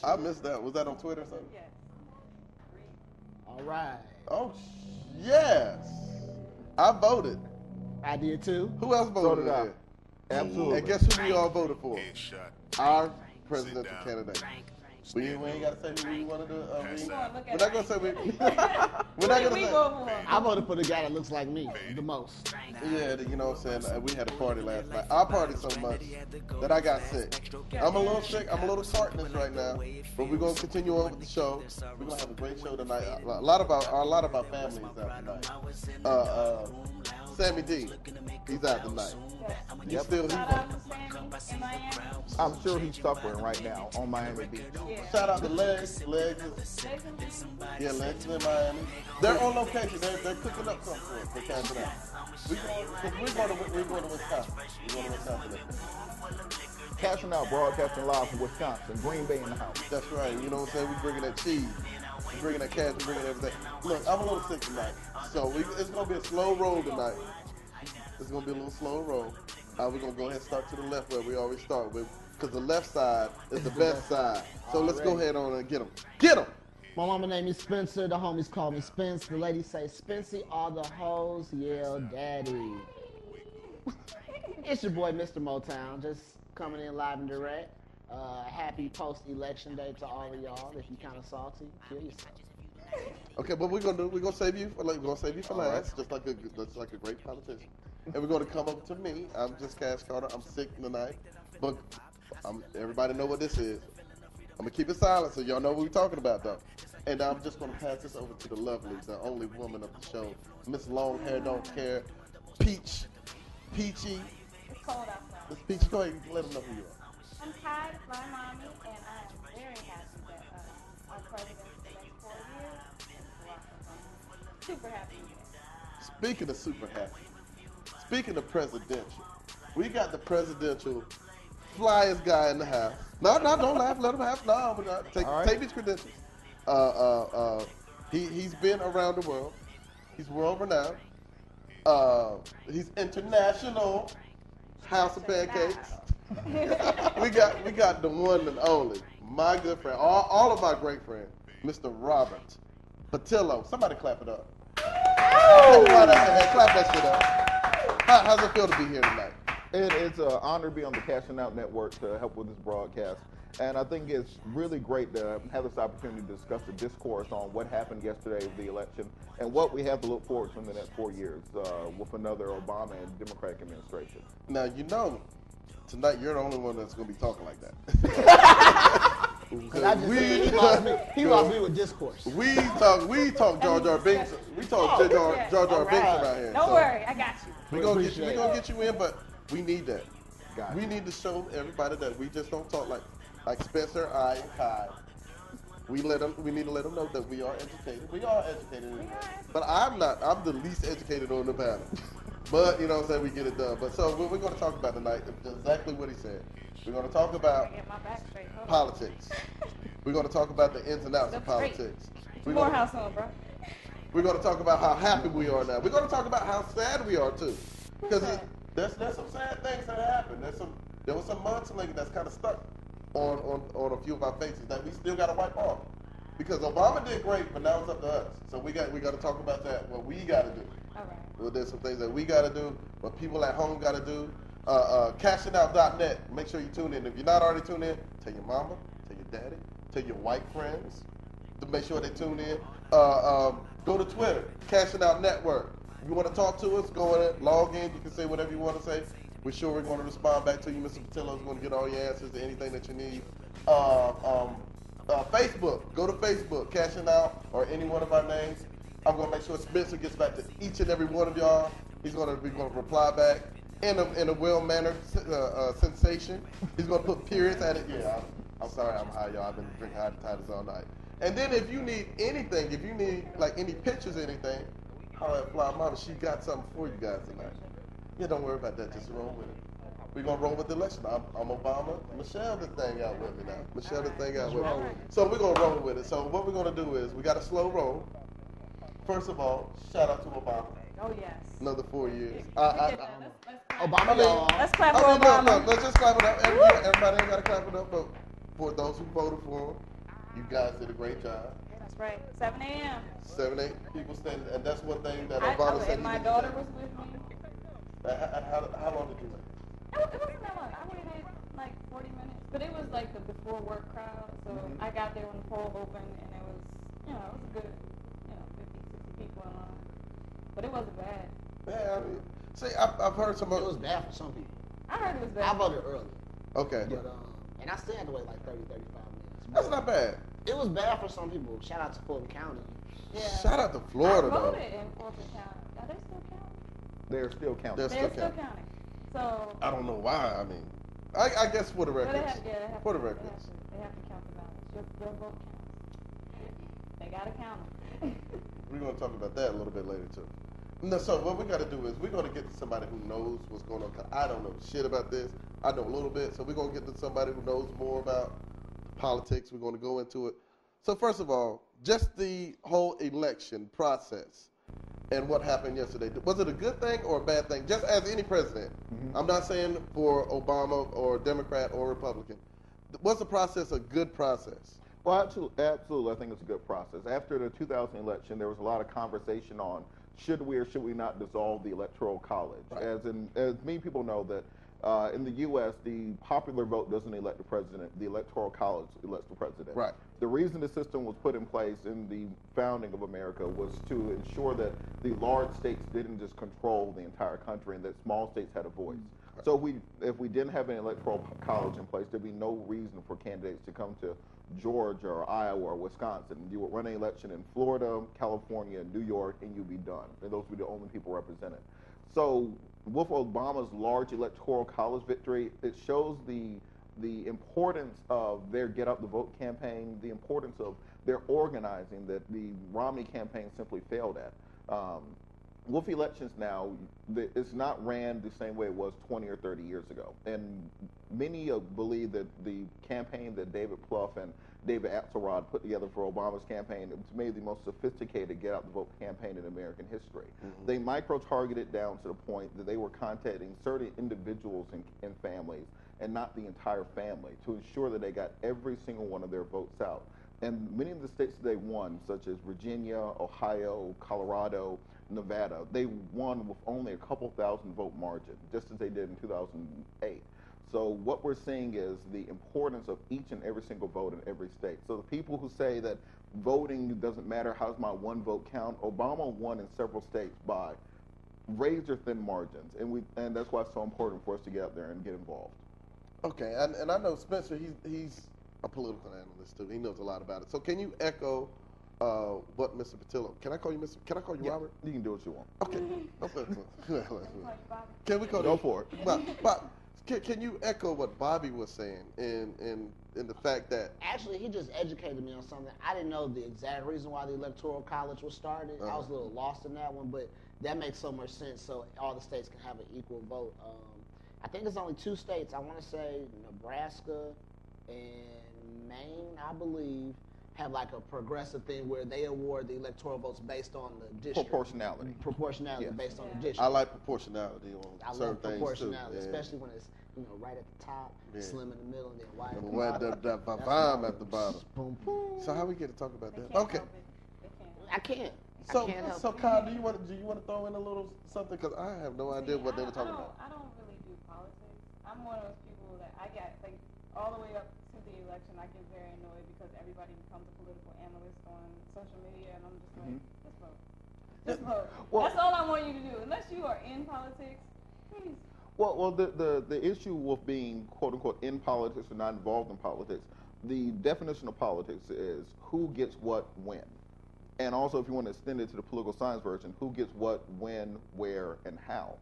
I missed that. Was that on Twitter or something? Yes. All right. Oh, yes. I voted. I did too. Who else So voted did in I. here? Absolutely. And guess who we all voted for? Our presidential candidate. We ain't got to say who we wanted to. We're not going to say we. We're not going to say. I voted for the guy that looks like me the most. Yeah, you know what I'm saying? We had a party last night. I partied so much that I got sick. I'm a little sick. I'm a little tartness right now. But we're going to continue on with the show. We're going to have a great show tonight. A lot of our family is out tonight. Sammy D, he's out tonight. He's still. I'm sure he's suffering right now on Miami Beach. Shout out to Legs. Legs is in Miami. They're on location. They're cooking up something for us. They're camping out. We're going to Wisconsin. We're going to Wisconsin. Cashing out, broadcasting live from Wisconsin, Green Bay in the house. That's right. You know what I'm saying? We're bringing that cheese. We're bringing that cash. We're bringing everything. Look, I'm a little sick tonight. So it's going to be a slow roll tonight. It's going to be a little slow roll. We're going to go ahead and start to the left where we always start with, because the left side is the best side. So let's go ahead on and get them. Get them! My mama name is Spencer. The homies call me Spence. The ladies say, Spency, all the hoes yell daddy. It's your boy, Mr. Motown, just coming in live and direct. Happy post-election day to all of y'all. If you kind of salty, kill yourself. Okay, but we're gonna save you for last, just like a great politician. And we're gonna come up to me. I'm just Cash Carter. I'm sick tonight, but everybody know what this is. I'm gonna keep it silent so y'all know what we're talking about though. And I'm just gonna pass this over to the lovely, the only woman of the show, Miss Long Hair Don't Care, Peachy. It's cold outside. Miss Peachy, go ahead and let them know who you are. I'm tired of my mommy, and I am very happy that our president for the next 4 years is Barack Obama. Super happy with that. Speaking of super happy, speaking of presidential, we got the presidential flyest guy in the house. No, don't laugh. Let him have. No, we're not. Take these credentials. He's been around the world. He's world renowned. He's international. House of Pancakes. we got the one and only, my good friend, all of my great friends, Mr. Robert Patillo. Somebody clap it up. Clap that shit up. How's it feel to be here tonight? It is an honor to be on the Cashing Out Network to help with this broadcast. And I think it's really great to have this opportunity to discuss the discourse on what happened yesterday with the election and what we have to look forward to in the next 4 years with another Obama and Democratic administration. Now, you know, tonight you're the only one that's going to be talking like that. He lost me with discourse. We talk Jar Jar Binks. We talk Jar Jar Binks around here. Don't worry, I got you. We're gonna get you in, but we need that. We need to show everybody that we just don't talk like Spencer, I, and Kai. We need to let them know that we are educated. We are educated. But I'm not. I'm the least educated on the panel. But you know what I'm saying, we get it done. But so what we're going to talk about tonight is exactly what he said. We're going to talk about politics. We're going to talk about the ins and outs of politics. Morehouse on, bro. We're going to talk about how happy we are now. We're going to talk about how sad we are too, because there's some sad things that happened. There was some mudslinging that's kind of stuck on a few of our faces that we still got to wipe off. Because Obama did great, but now it's up to us. So we got to talk about that. What we got to do. All right. Well, there's some things that we got to do. What people at home got to do. Cashnoutnetwork. Make sure you tune in. If you're not already tuned in, tell your mama, tell your daddy, tell your white friends to make sure they tune in. Go to Twitter, Cashing Out Network. If you want to talk to us, go in, log in. You can say whatever you want to say. We're sure we're going to respond back to you. Mr. Patillo is going to get all your answers to anything that you need. Facebook. Go to Facebook, Cashing Out, or any one of our names. I'm going to make sure Spencer gets back to each and every one of y'all. We're going to reply back in a well-mannered sensation. He's going to put periods at it. Yeah, I'm sorry I'm high, y'all. I've been drinking high titles all night. And then if you need anything, if you need like any pictures or anything, holler at Fly Mama. She got something for you guys tonight. Yeah, don't worry about that. Just roll with it. We're going to roll with the election. I'm Obama. Michelle the thing out with me now. Michelle the thing out with me. So we're going to roll with it. So what we're going to do is we got a slow roll. First of all, shout out to Obama. Oh, yes. Another 4 years. Obama, let's clap for Obama. Look, let's just clap it up. Everybody ain't got to clap it up, but for those who voted for him, You guys did a great job. That's right. 7 a.m. 7, 8 people standing, and that's one thing that I, Obama I, said. and my daughter was with me. How long did you wait? It wasn't that long. I waited like 40 minutes, but it was like the before work crowd. So I got there when the poll opened, and it was, it was a good, 50, 60 people in line. But it wasn't bad. Yeah, I mean, see, I've heard some. It was bad for some people. I heard it was bad. I voted early. Okay. But, and I still had to wait like 30, 35 minutes. That's not bad. It was bad for some people. Shout out to Fulton County. Yeah. Shout out to Florida, I though. voted in Fulton County. Are they still counting? They're still counting. They're They're still counting. So. I don't know why. I mean, I guess for the records. For the records. They have to count the ballots. Your vote counts. They gotta count them. We're going to talk about that a little bit later, too. No, so what we got to do is we're going to get to somebody who knows what's going on. 'Cause I don't know shit about this. I know a little bit, so we're going to get to somebody who knows more about politics. We're going to go into it. So first of all, just the whole election process and what happened yesterday. Was it a good thing or a bad thing? Just as any president. I'm not saying for Obama or Democrat or Republican. Was the process a good process? Well, absolutely, I think it's a good process. After the 2000 election, there was a lot of conversation on should we or should we not dissolve the Electoral College. Right. As many people know that in the U.S., the popular vote doesn't elect the president. The Electoral College elects the president. Right. The reason the system was put in place in the founding of America was to ensure that the large states didn't just control the entire country and that small states had a voice. Right. So if we didn't have an Electoral College in place, there'd be no reason for candidates to come to Georgia or Iowa or Wisconsin. You would run an election in Florida, California, New York, and you'd be done. And those would be the only people represented. So with Obama's large Electoral College victory, it shows the importance of their Get Out the Vote campaign, the importance of their organizing that the Romney campaign simply failed at. With elections now, it's not ran the same way it was 20 or 30 years ago. And many believe that the campaign that David Plouffe and David Axelrod put together for Obama's campaign, it's made the most sophisticated Get Out the Vote campaign in American history. They micro-targeted down to the point that they were contacting certain individuals and families and not the entire family to ensure that they got every single one of their votes out. And many of the states that they won, such as Virginia, Ohio, Colorado, Nevada, they won with only a couple thousand vote margin, just as they did in 2008. So what we're seeing is the importance of each and every single vote in every state. So the people who say that voting doesn't matter, how's my one vote count? Obama won in several states by razor-thin margins, and that's why it's so important for us to get out there and get involved. Okay, and I know Spencer, he's a political analyst too. He knows a lot about it. So can you echo what Mr. Patillo? Can I call you Mr.? Can I call you Robert? You can do what you want. Okay. Can we call Go for it. Bob, can you echo what Bobby was saying in the fact that Actually, he just educated me on something. I didn't know the exact reason why the Electoral College was started. I was a little lost in that one, but that makes so much sense. So all the states can have an equal vote. I think it's only 2 states. I want to say Nebraska and Maine, I believe, have like a progressive thing where they award the electoral votes based on the district. Proportionality. Proportionality based on the district. I like proportionality on I certain love proportionality, things too. especially when it's right at the top, slim in the middle, and then white at the The bottom. bomb at the bottom. Boom, boom. So how we get to talk about that? They can't Okay. help it. They can't. I can't. So, I can't help so it. Kyle, do you want to throw in a little something? Because I have no idea what they were talking about. I don't really do politics. I'm one of those people that I get like all the way up to the election. I get very annoyed because everybody becomes a political analyst on social media, and I'm just like, just vote. Just vote. Well, that's all I want you to do. Unless you are in politics, please. Well, the issue with being quote unquote in politics or not involved in politics, the definition of politics is who gets what when. And also, if you want to extend it to the political science version, who gets what, when, where, and how.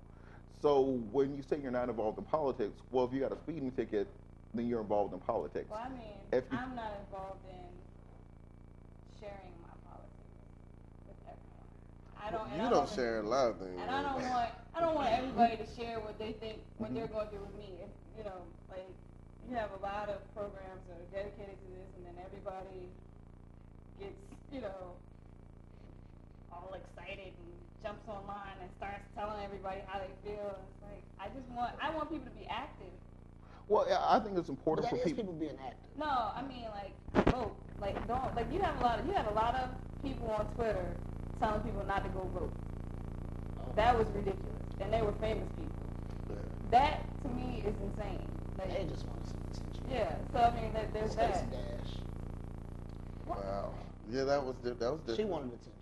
So when you say you're not involved in politics, well, if you got a speeding ticket, then you're involved in politics. Well, I mean, I'm not involved in sharing my politics with everyone. You don't share a lot of things. And I don't want everybody to share what they think, what they're going through with me. If, like you have a lot of programs that are dedicated to this, and then everybody gets, all excited and jumps online and starts telling everybody how they feel. It's like I want people to be active. Well, I think it's important But that for is people. people being active. No, I mean like vote. Like don't like you had a lot of people on Twitter telling people not to go vote. That was ridiculous, and they were famous people. Yeah. That to me is insane. Like, They just want some attention. yeah, so I mean, there's Stacey that. Dash. Wow. Yeah, that was different. She wanted attention.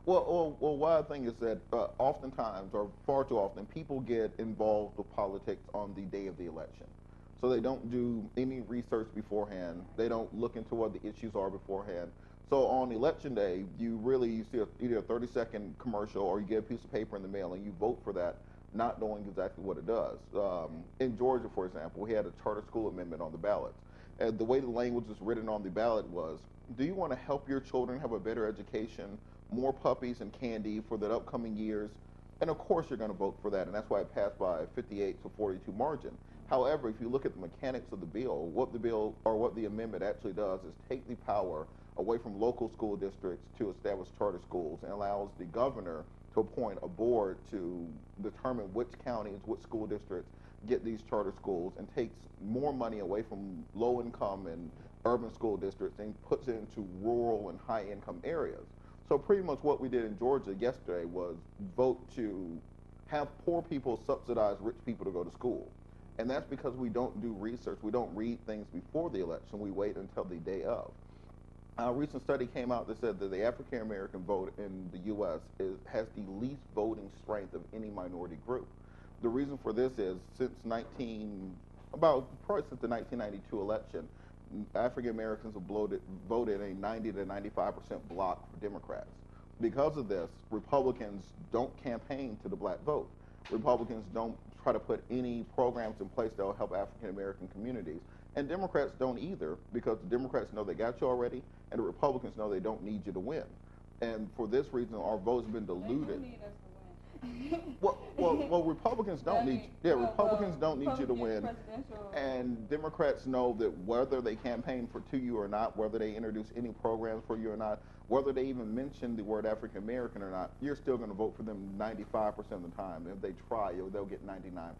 Well, what I think is that oftentimes, or far too often, people get involved with politics on the day of the election. So they don't do any research beforehand. They don't look into what the issues are beforehand. So on election day, you see either a 30-second commercial or you get a piece of paper in the mail and you vote for that, not knowing exactly what it does. In Georgia, for example, we had a charter school amendment on the ballot. And the way the language was written on the ballot was, do you want to help your children have a better education, more puppies and candy for the upcoming years? And of course you're going to vote for that, and that's why it passed by a 58 to 42 margin. However, if you look at the mechanics of the bill, what the amendment actually does is take the power away from local school districts to establish charter schools, and allows the governor to appoint a board to determine which counties, which school districts get these charter schools, and takes more money away from low income and urban school districts and puts it into rural and high income areas. So pretty much what we did in Georgia yesterday was vote to have poor people subsidize rich people to go to school. And that's because we don't do research. We don't read things before the election. We wait until the day of. A recent study came out that said that the African American vote in the U.S. has the least voting strength of any minority group. The reason for this is probably since the 1992 election, African Americans have voted a 90 to 95% block for Democrats. Because of this, Republicans don't campaign to the black vote. Republicans don't try to put any programs in place that will help African American communities. And Democrats don't either, because the Democrats know they got you already, and the Republicans know they don't need you to win. And for this reason, our votes have been diluted. They do need us to win. Well, Republicans don't Republicans don't need you to win. And Democrats know that whether they campaign to you or not, whether they introduce any programs for you or not, whether they even mention the word African American or not, you're still going to vote for them 95% of the time. If they try, they'll get 99%.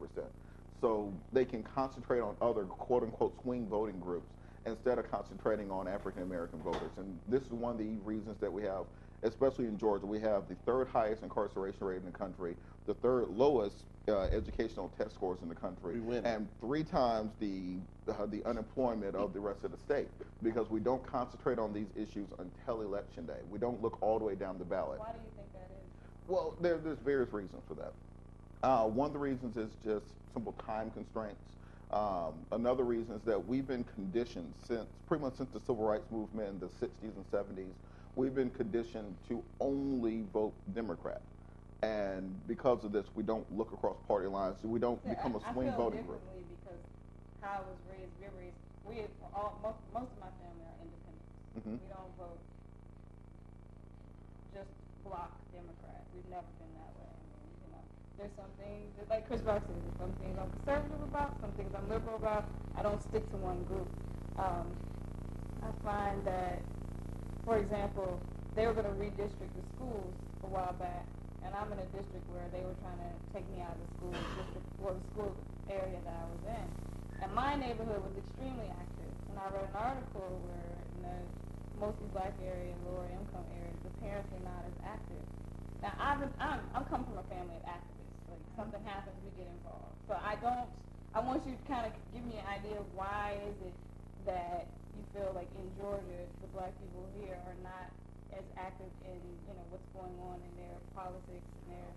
So they can concentrate on other quote-unquote swing voting groups instead of concentrating on African American voters. And this is one of the reasons that we have, especially in Georgia, we have the third highest incarceration rate in the country, the third lowest educational test scores in the country, and 3 times the unemployment of the rest of the state, because we don't concentrate on these issues until election day. We don't look all the way down the ballot. Why do you think that is? Well, there's various reasons for that. One of the reasons is just simple time constraints. Another reason is that we've been conditioned pretty much since the Civil Rights Movement in the 60s and 70s, we've been conditioned to only vote Democrat. And because of this, we don't look across party lines. So we don't become a swing voting group. I feel differently because how I was raised, most of my family are independents. Mm-hmm. We don't vote just block Democrat. We've never been that way. There's some things, like Chris Rock said, there's some things I'm conservative about, some things I'm liberal about. I don't stick to one group. I find that, for example, they were going to redistrict the schools a while back, and I'm in a district where they were trying to take me out of the school district, or the school area that I was in. And my neighborhood was extremely active. And I read an article where in the mostly black area and lower income areas, the parents are not as active. Now, I'm coming from a family of activists. Like, something happens, we get involved. So I want you to kind of give me an idea of why is it that you feel like in Georgia, the black people here are not as active in, what's going on in their politics, in their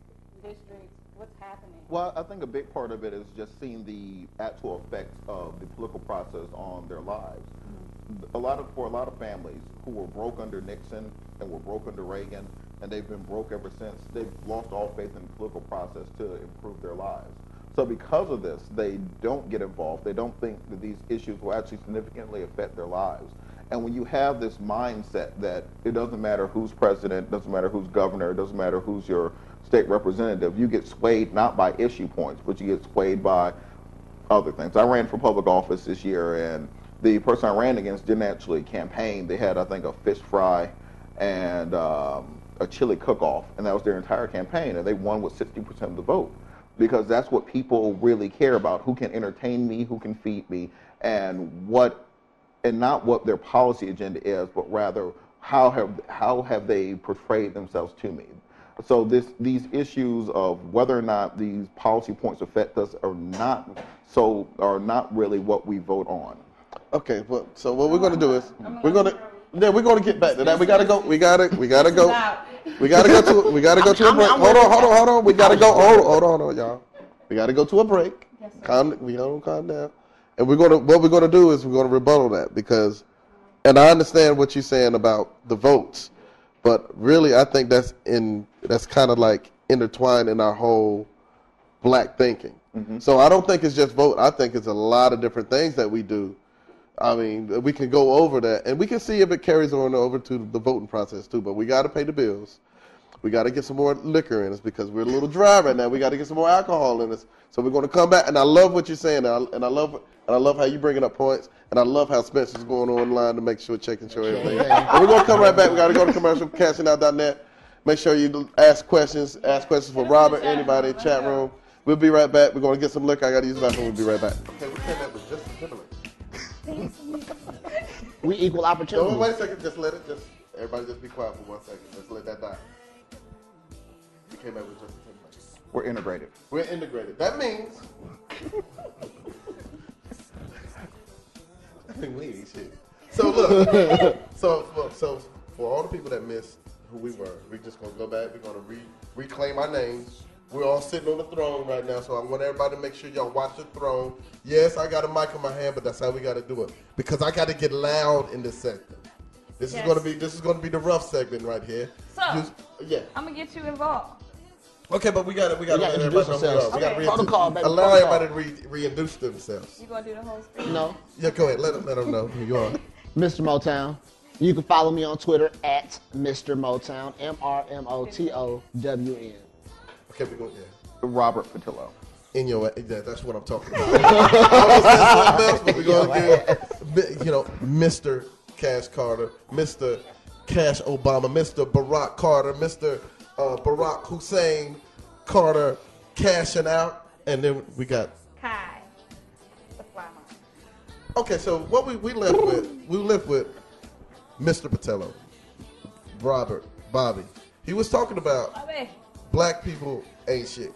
districts, what's happening? Well, I think a big part of it is just seeing the actual effects of the political process on their lives. Mm-hmm. For a lot of families who were broke under Nixon and were broke under Reagan, and they've been broke ever since, they've lost all faith in the political process to improve their lives. So because of this, they don't get involved. They don't think that these issues will actually significantly affect their lives. And when you have this mindset that it doesn't matter who's president, it doesn't matter who's governor, it doesn't matter who's your state representative, you get swayed not by issue points, but you get swayed by other things. I ran for public office this year, and the person I ran against didn't actually campaign. They had, I think, a fish fry and a chili cook-off, and that was their entire campaign, and they won with 60% of the vote, because that's what people really care about: who can entertain me, who can feed me, and what and not what their policy agenda is, but rather how have they portrayed themselves to me. So these issues of whether or not these policy points affect us are not really what we vote on. Okay, well, so what we're going to do is we're going to get back to that. We got to go to a break. Hold on. We got to go. Hold on, y'all. We got to go to a break. Yes, Calm down. And what we're going to do is we're going to rebuttal that because, and I understand what you're saying about the votes, but really I think that's kind of like intertwined in our whole black thinking. Mm-hmm. So I don't think it's just vote. I think it's a lot of different things that we do. I mean, we can go over that, and we can see if it carries on over to the voting process too. But we got to pay the bills. We got to get some more liquor in us because we're a little dry right now. We got to get some more alcohol in us. So we're going to come back, and I love what you're saying, and I love how you bringing up points, and I love how Spencer's going online to make sure, checking sure everything. And we're going to come right back. We got to go to commercial, cashnout.net. Make sure you ask questions for Robert, anybody in the chat room. We'll be right back. We're going to get some liquor. I got to use the bathroom. We'll be right back. Okay, we came back with just We equal opportunity. No, wait a second. Everybody just be quiet for 1 second. Let's let that die. We came back with just We're integrated. We're integrated. That means we ain't shit. So look, so for all the people that missed who we were, we're just gonna go back. We're gonna reclaim our names. We're all sitting on the throne right now, so I want everybody to make sure y'all watch the throne. Yes, I got a mic in my hand, but that's how we got to do it because I got to get loud in this segment. This is gonna be the rough segment right here. So I'm gonna get you involved. Okay, but we got to let everybody know who we are. We got to allow everybody to reintroduce themselves. You gonna do the whole speech? No. Yeah, go ahead. Let them know who you are. Mr. Motown. You can follow me on Twitter at Mr. Motown, MrMotown. Okay, we go. Yeah. Robert Patillo. In your that's what I'm talking about. I was something else, but we're going to give, Mr. Cash Carter, Mr. Cash Obama, Mr. Barack Carter, Mr. Barack Hussein Carter cashing out, and then we got Kai, the fly monkey. Okay, so what we left with Mr. Patillo, Robert, Bobby. He was talking about black people ain't shit.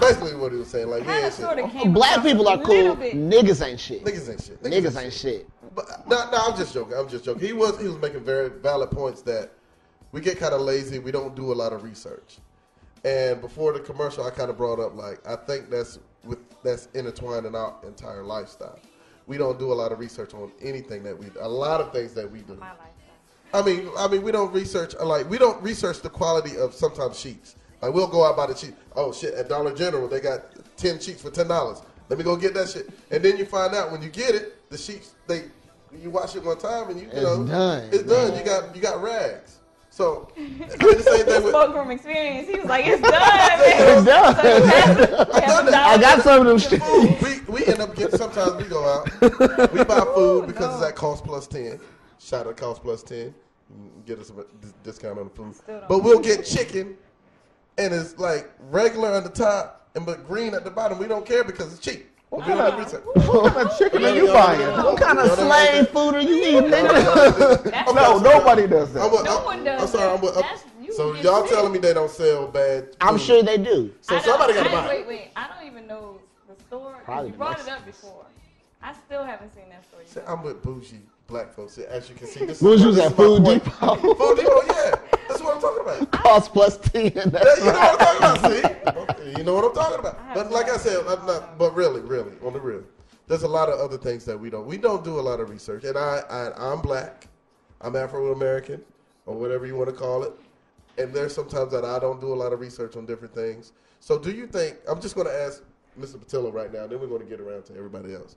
Basically what he was saying, like, we ain't shit. Black people are cool. Niggas ain't shit. Niggas ain't shit. But no, I'm just joking. He was making very valid points that we get kind of lazy. We don't do a lot of research. And before the commercial, I kind of brought up, like, I think that's intertwined in our entire lifestyle. We don't do a lot of research on anything that we do. A lot of things that we do. My lifestyle. I mean, we don't research the quality of sometimes sheets. Like, we'll go out buy the sheet. Oh shit! At Dollar General, they got 10 sheets for $10. Let me go get that shit. And then you find out when you get it, the sheets you wash it one time and it's done. It's done. You got rags. So the same thing with spoke from experience. He was like, "It's done, man. It's done. So I got some of them shit. We end up getting. Sometimes we go out. We buy food because it's at cost plus 10. Shout out cost plus 10. Get us a discount on the food. But we'll get chicken, and it's like regular on the top and but green at the bottom. We don't care because it's cheap. What kind of chicken are you buying? What kind of slave food are you eating, nigga? No, nobody does that. No one does. I'm sorry. So y'all telling me they don't sell bad food? I'm sure they do. So somebody got to buy it. Wait. I don't even know the store. You brought it up before. I still haven't seen that store. See, I'm with bougie black folks. As you can see, this is at Food Depot. Food Depot, yeah. That's what I'm talking about. Cost plus 10. You know what I'm talking about, see? You know what I'm talking about. But like I said, but really, on the real, there's a lot of other things that we don't do a lot of research. And I'm black. I'm Afro-American, or whatever you want to call it. And there's sometimes that I don't do a lot of research on different things. So do you think, I'm just going to ask Mr. Patillo right now, then we're going to get around to everybody else.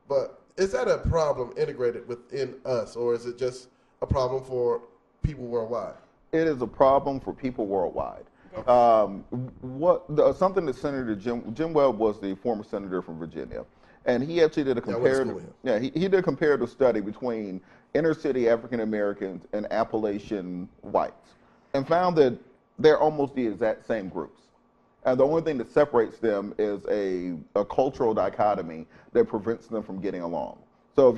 But is that a problem integrated within us, or is it just a problem for people worldwide? It is a problem for people worldwide. Something that Senator Jim Webb was the former senator from Virginia, and he actually did a comparative. He did a comparative study between inner city African Americans and Appalachian whites, and found that they're almost the exact same groups. And the only thing that separates them is a cultural dichotomy that prevents them from getting along. So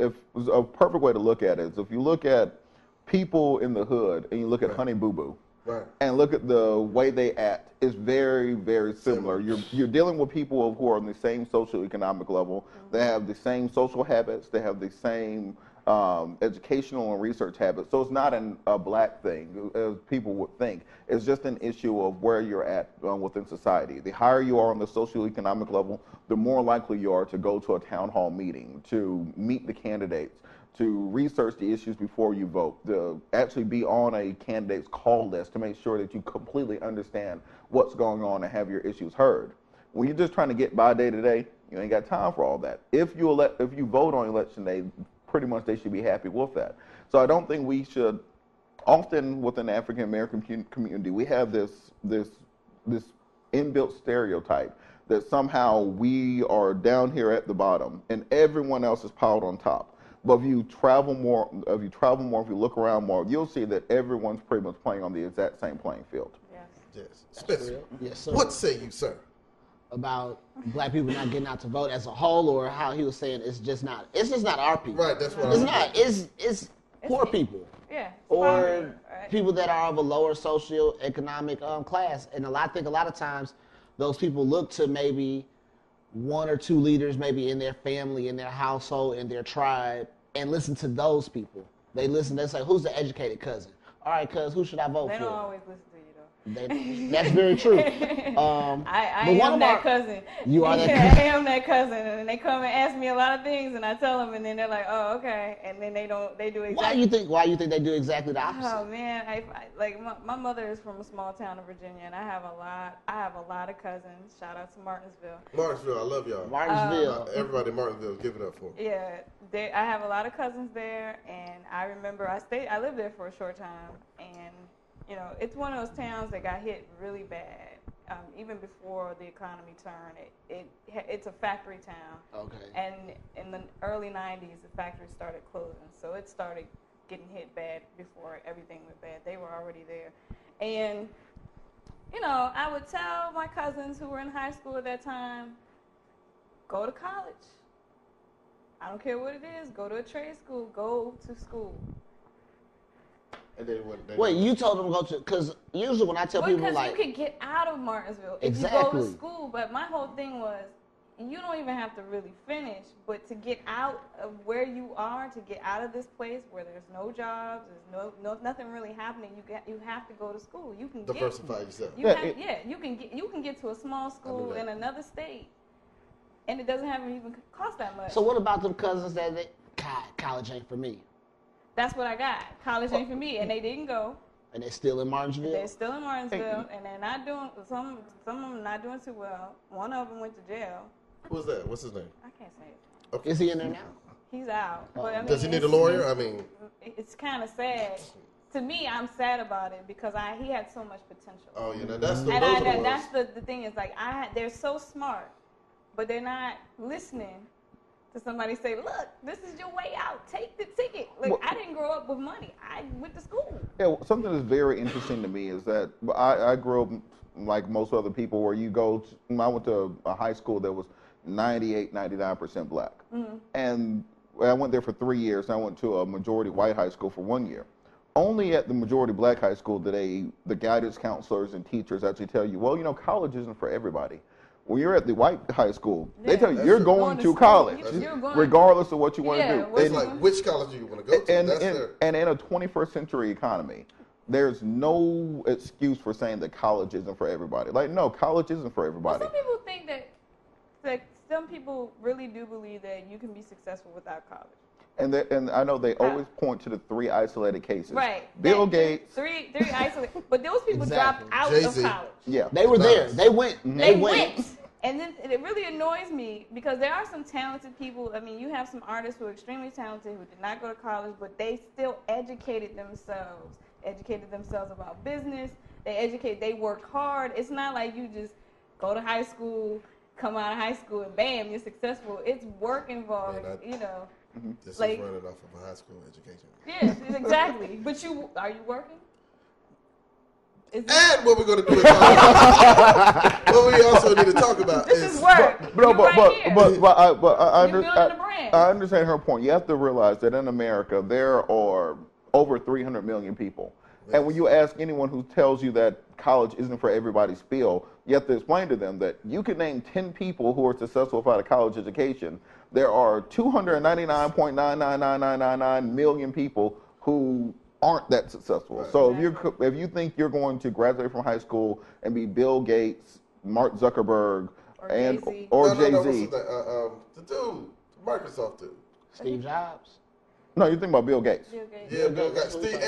if a perfect way to look at it is if you look at people in the hood and you look at Honey Boo Boo, Right. and look at the way they act, it's very, very similar. You're dealing with people who are on the same socioeconomic level. They have the same social habits. They have the same educational and research habits. So it's not a black thing, as people would think. It's just an issue of where you're at within society. The higher you are on the socioeconomic level, the more likely you are to go to a town hall meeting, to meet the candidates, to research the issues before you vote, to actually be on a candidate's call list to make sure that you completely understand what's going on and have your issues heard. When you're just trying to get by day to day, you ain't got time for all that. If you vote on election day, pretty much they should be happy with that. So I don't think we should. Often within the African American community, we have this inbuilt stereotype that somehow we are down here at the bottom and everyone else is piled on top. But if you travel more, if you look around more, you'll see that everyone's pretty much playing on the exact same playing field. Yes. Spencer, Yes, sir. what say you, sir? About black people not getting out to vote as a whole, or how he was saying it's just not our people. Right, that's what It's I'm not. It's poor people. Yeah. Or right. people that are of a lower socioeconomic class. And I think a lot of times those people look to maybe one or two leaders, maybe in their family, in their household, in their tribe, and listen to those people. They say, who's the educated cousin? All right, cuz, who should I vote They for? don't always listen to you, though. That's very true. I am that cousin. You are that I cousin. am that cousin, and they come and ask me a lot of things, and I tell them, and then they're like, "Oh, okay," and then they do exactly. Why you think they do exactly the opposite? Oh man, my mother is from a small town of Virginia, and I have a lot of cousins. Shout out to Martinsville. Martinsville, I love y'all. Martinsville. Everybody in Martinsville, give it up for. Yeah, I have a lot of cousins there, and I remember I lived there for a short time, and it's one of those towns that got hit really bad. Even before the economy turned, it's a factory town. Okay. And in the early 90s, the factory started closing, so it started getting hit bad before everything went bad. They were already there. And, I would tell my cousins who were in high school at that time, go to college. I don't care what it is. Go to a trade school. Go to school. And they Wait, you told them to go to, because usually when I tell people because like, you could get out of Martinsville if you go to school. But my whole thing was, you don't even have to really finish, but to get out of where you are, to get out of this place where there's no jobs, there's nothing really happening. You have to go to school. You can diversify yourself. You can get to a small school in another state, and it doesn't have to even cost that much. So what about them cousins that college ain't for me? That's what I got. College ain't for me, and they didn't go. And they're still in Martinsville? They're still in Martinsville, and they're not doing, some of them not doing too well. One of them went to jail. Who's that? What's his name? I can't say it. Okay. Is he in there now? He's out. But, I mean, does he need a lawyer? It's kind of sad. To me, I'm sad about it because he had so much potential. Oh, yeah, that's the that's the thing is like they're so smart, but they're not listening to somebody say, look, this is your way out. Take the ticket. I didn't grow up with money. I went to school. Yeah, something that's very interesting to me is that I grew up like most other people where I went to a high school that was 98, 99% black. Mm-hmm. And I went there for 3 years, and I went to a majority white high school for 1 year. Only at the majority black high school did the guidance counselors and teachers actually tell you, well, college isn't for everybody. When you're at the white high school, they tell you you're going to college, regardless of what you want to do. It's like, which college do you want to go to? And in a 21st century economy, there's no excuse for saying that college isn't for everybody. Like, no, college isn't for everybody. Well, some people think that some people really do believe that you can be successful without college. And I know they always point to the 3 isolated cases. Right. Bill Gates. Three isolated. But those people dropped out Jay-Z. of college. Yeah. They were there. They went. They went. And then it really annoys me because there are some talented people. I mean, you have some artists who are extremely talented who did not go to college, but they still educated themselves about business. They worked hard. It's not like you just go to high school, come out of high school, and bam, you're successful. It's work involved, This is running off of a high school education. Yes, exactly. But are you working? And what we're going to do is what we also need to talk about this is work. I understand her point. You have to realize that in America there are over 300 million people. Yes. And when you ask anyone who tells you that college isn't for everybody's spiel, you have to explain to them that you can name 10 people who are successful without a college education. There are 299.999999 million people who aren't that successful. Right. So if you think you're going to graduate from high school and be Bill Gates, Mark Zuckerberg, or Jay-Z, the dude, Microsoft dude, Steve Jobs. No, you're thinking about Bill Gates. Yeah, Bill Gates. Steve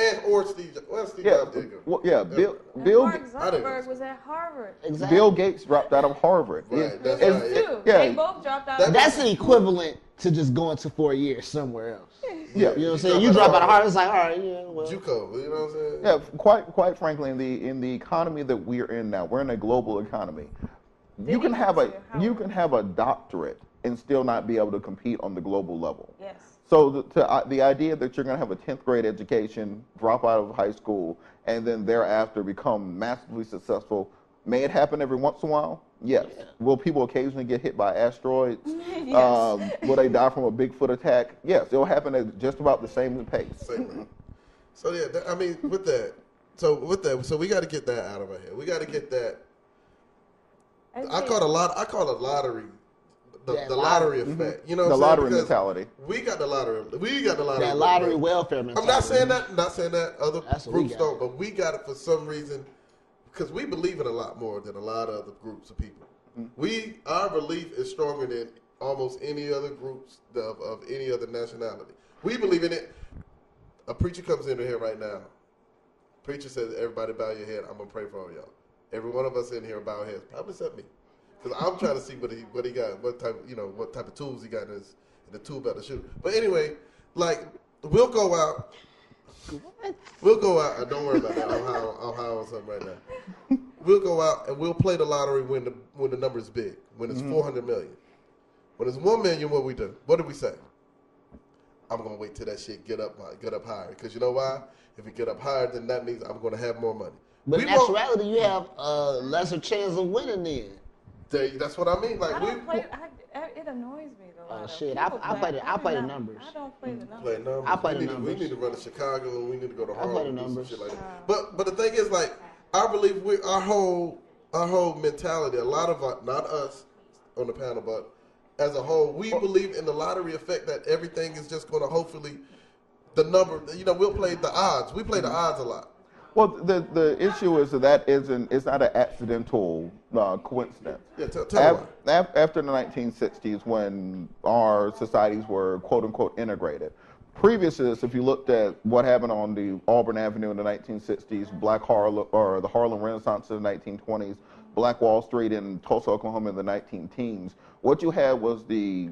Jobs did go. Well, yeah, Bill Mark Zuckerberg was at Harvard. Exactly. Bill Gates dropped out of Harvard. Right, that's right. They both dropped out. That's the equivalent to just going to 4 years somewhere else. Yeah, you know what I'm saying. You drop out of Harvard, it's like, all right, yeah, well. JUCO, you know what I'm saying? Yeah, quite frankly, in the economy that we're in now, we're in a global economy. You can have a doctorate and still not be able to compete on the global level. Yes. So the idea that you're going to have a 10th grade education, drop out of high school, and then thereafter become massively successful, may it happen every once in a while? Yes. Yeah. Will people occasionally get hit by asteroids? Yes. Will they die from a Bigfoot attack? Yes. It'll happen at just about the same pace. So yeah, I mean, with that, so we got to get that out of our head. We got to get that. I call it lottery. The lottery effect, you know, the lottery mentality. We got the lottery. That lottery welfare mentality. I'm not saying that other groups don't, but we got it for some reason because we believe in a lot more than a lot of other groups of people. Mm-hmm. Our belief is stronger than almost any other groups of any other nationality. We believe in it. A preacher comes in here right now. Preacher says, "Everybody bow your head. I'm gonna pray for all y'all." Every one of us in here bow heads. Probably except me. Because I'm trying to see what he got, what type of tools he got in the tool belt to shoot. But anyway, like we'll go out. And don't worry about that. I'm high on something right now. We'll go out and we'll play the lottery when the number is big. When it's 400 million. When it's 1 million, what we do? What do we say? I'm gonna wait till that shit get up higher. Because you know why? If it get up higher, then that means I'm gonna have more money. But in actuality, you have a lesser chance of winning then. That's what I mean. Like it annoys me though. Oh shit! I play the numbers. I don't play the numbers. I play the numbers. We need to run to Chicago and we need to go to Harlem. I play the numbers. Shit like that. But the thing is, like, I believe our whole mentality. A lot of not us on the panel, but as a whole, we believe in the lottery effect that everything is just going to hopefully the number. You know, we'll play the odds. We play the odds a lot. Well, the issue is that it's not an accidental coincidence. Yeah, tell after the 1960s, when our societies were quote unquote integrated. Previous to this, if you looked at what happened on the Auburn Avenue in the 1960s, the Harlem Renaissance in the 1920s, Black Wall Street in Tulsa, Oklahoma in the 19-teens, what you had was the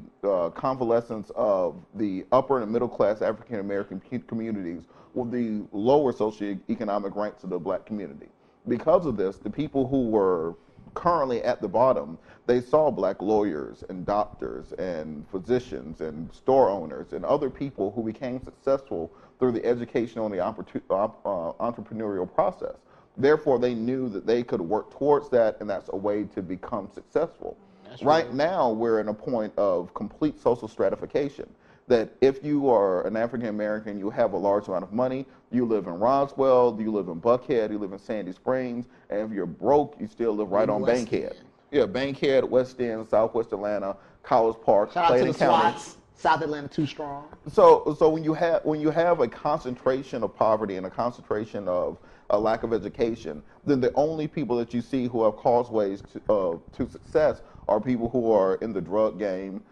convalescence of the upper and middle class African American communities with the lower socioeconomic ranks of the black community. Because of this, the people who were currently at the bottom, they saw black lawyers and doctors and physicians and store owners and other people who became successful through the educational and the entrepreneurial process. Therefore, they knew that they could work towards that, and that's a way to become successful. Right now, we're in a point of complete social stratification. That if you are an African American, you have a large amount of money, you live in Roswell, you live in Buckhead, you live in Sandy Springs, and if you're broke, you still live right on Bankhead. Yeah, Bankhead, West End, Southwest Atlanta, College Park, Clayton County. South Atlanta too strong. So when you have a concentration of poverty and a concentration of a lack of education, then the only people that you see who have causeways to success are people who are in the drug game,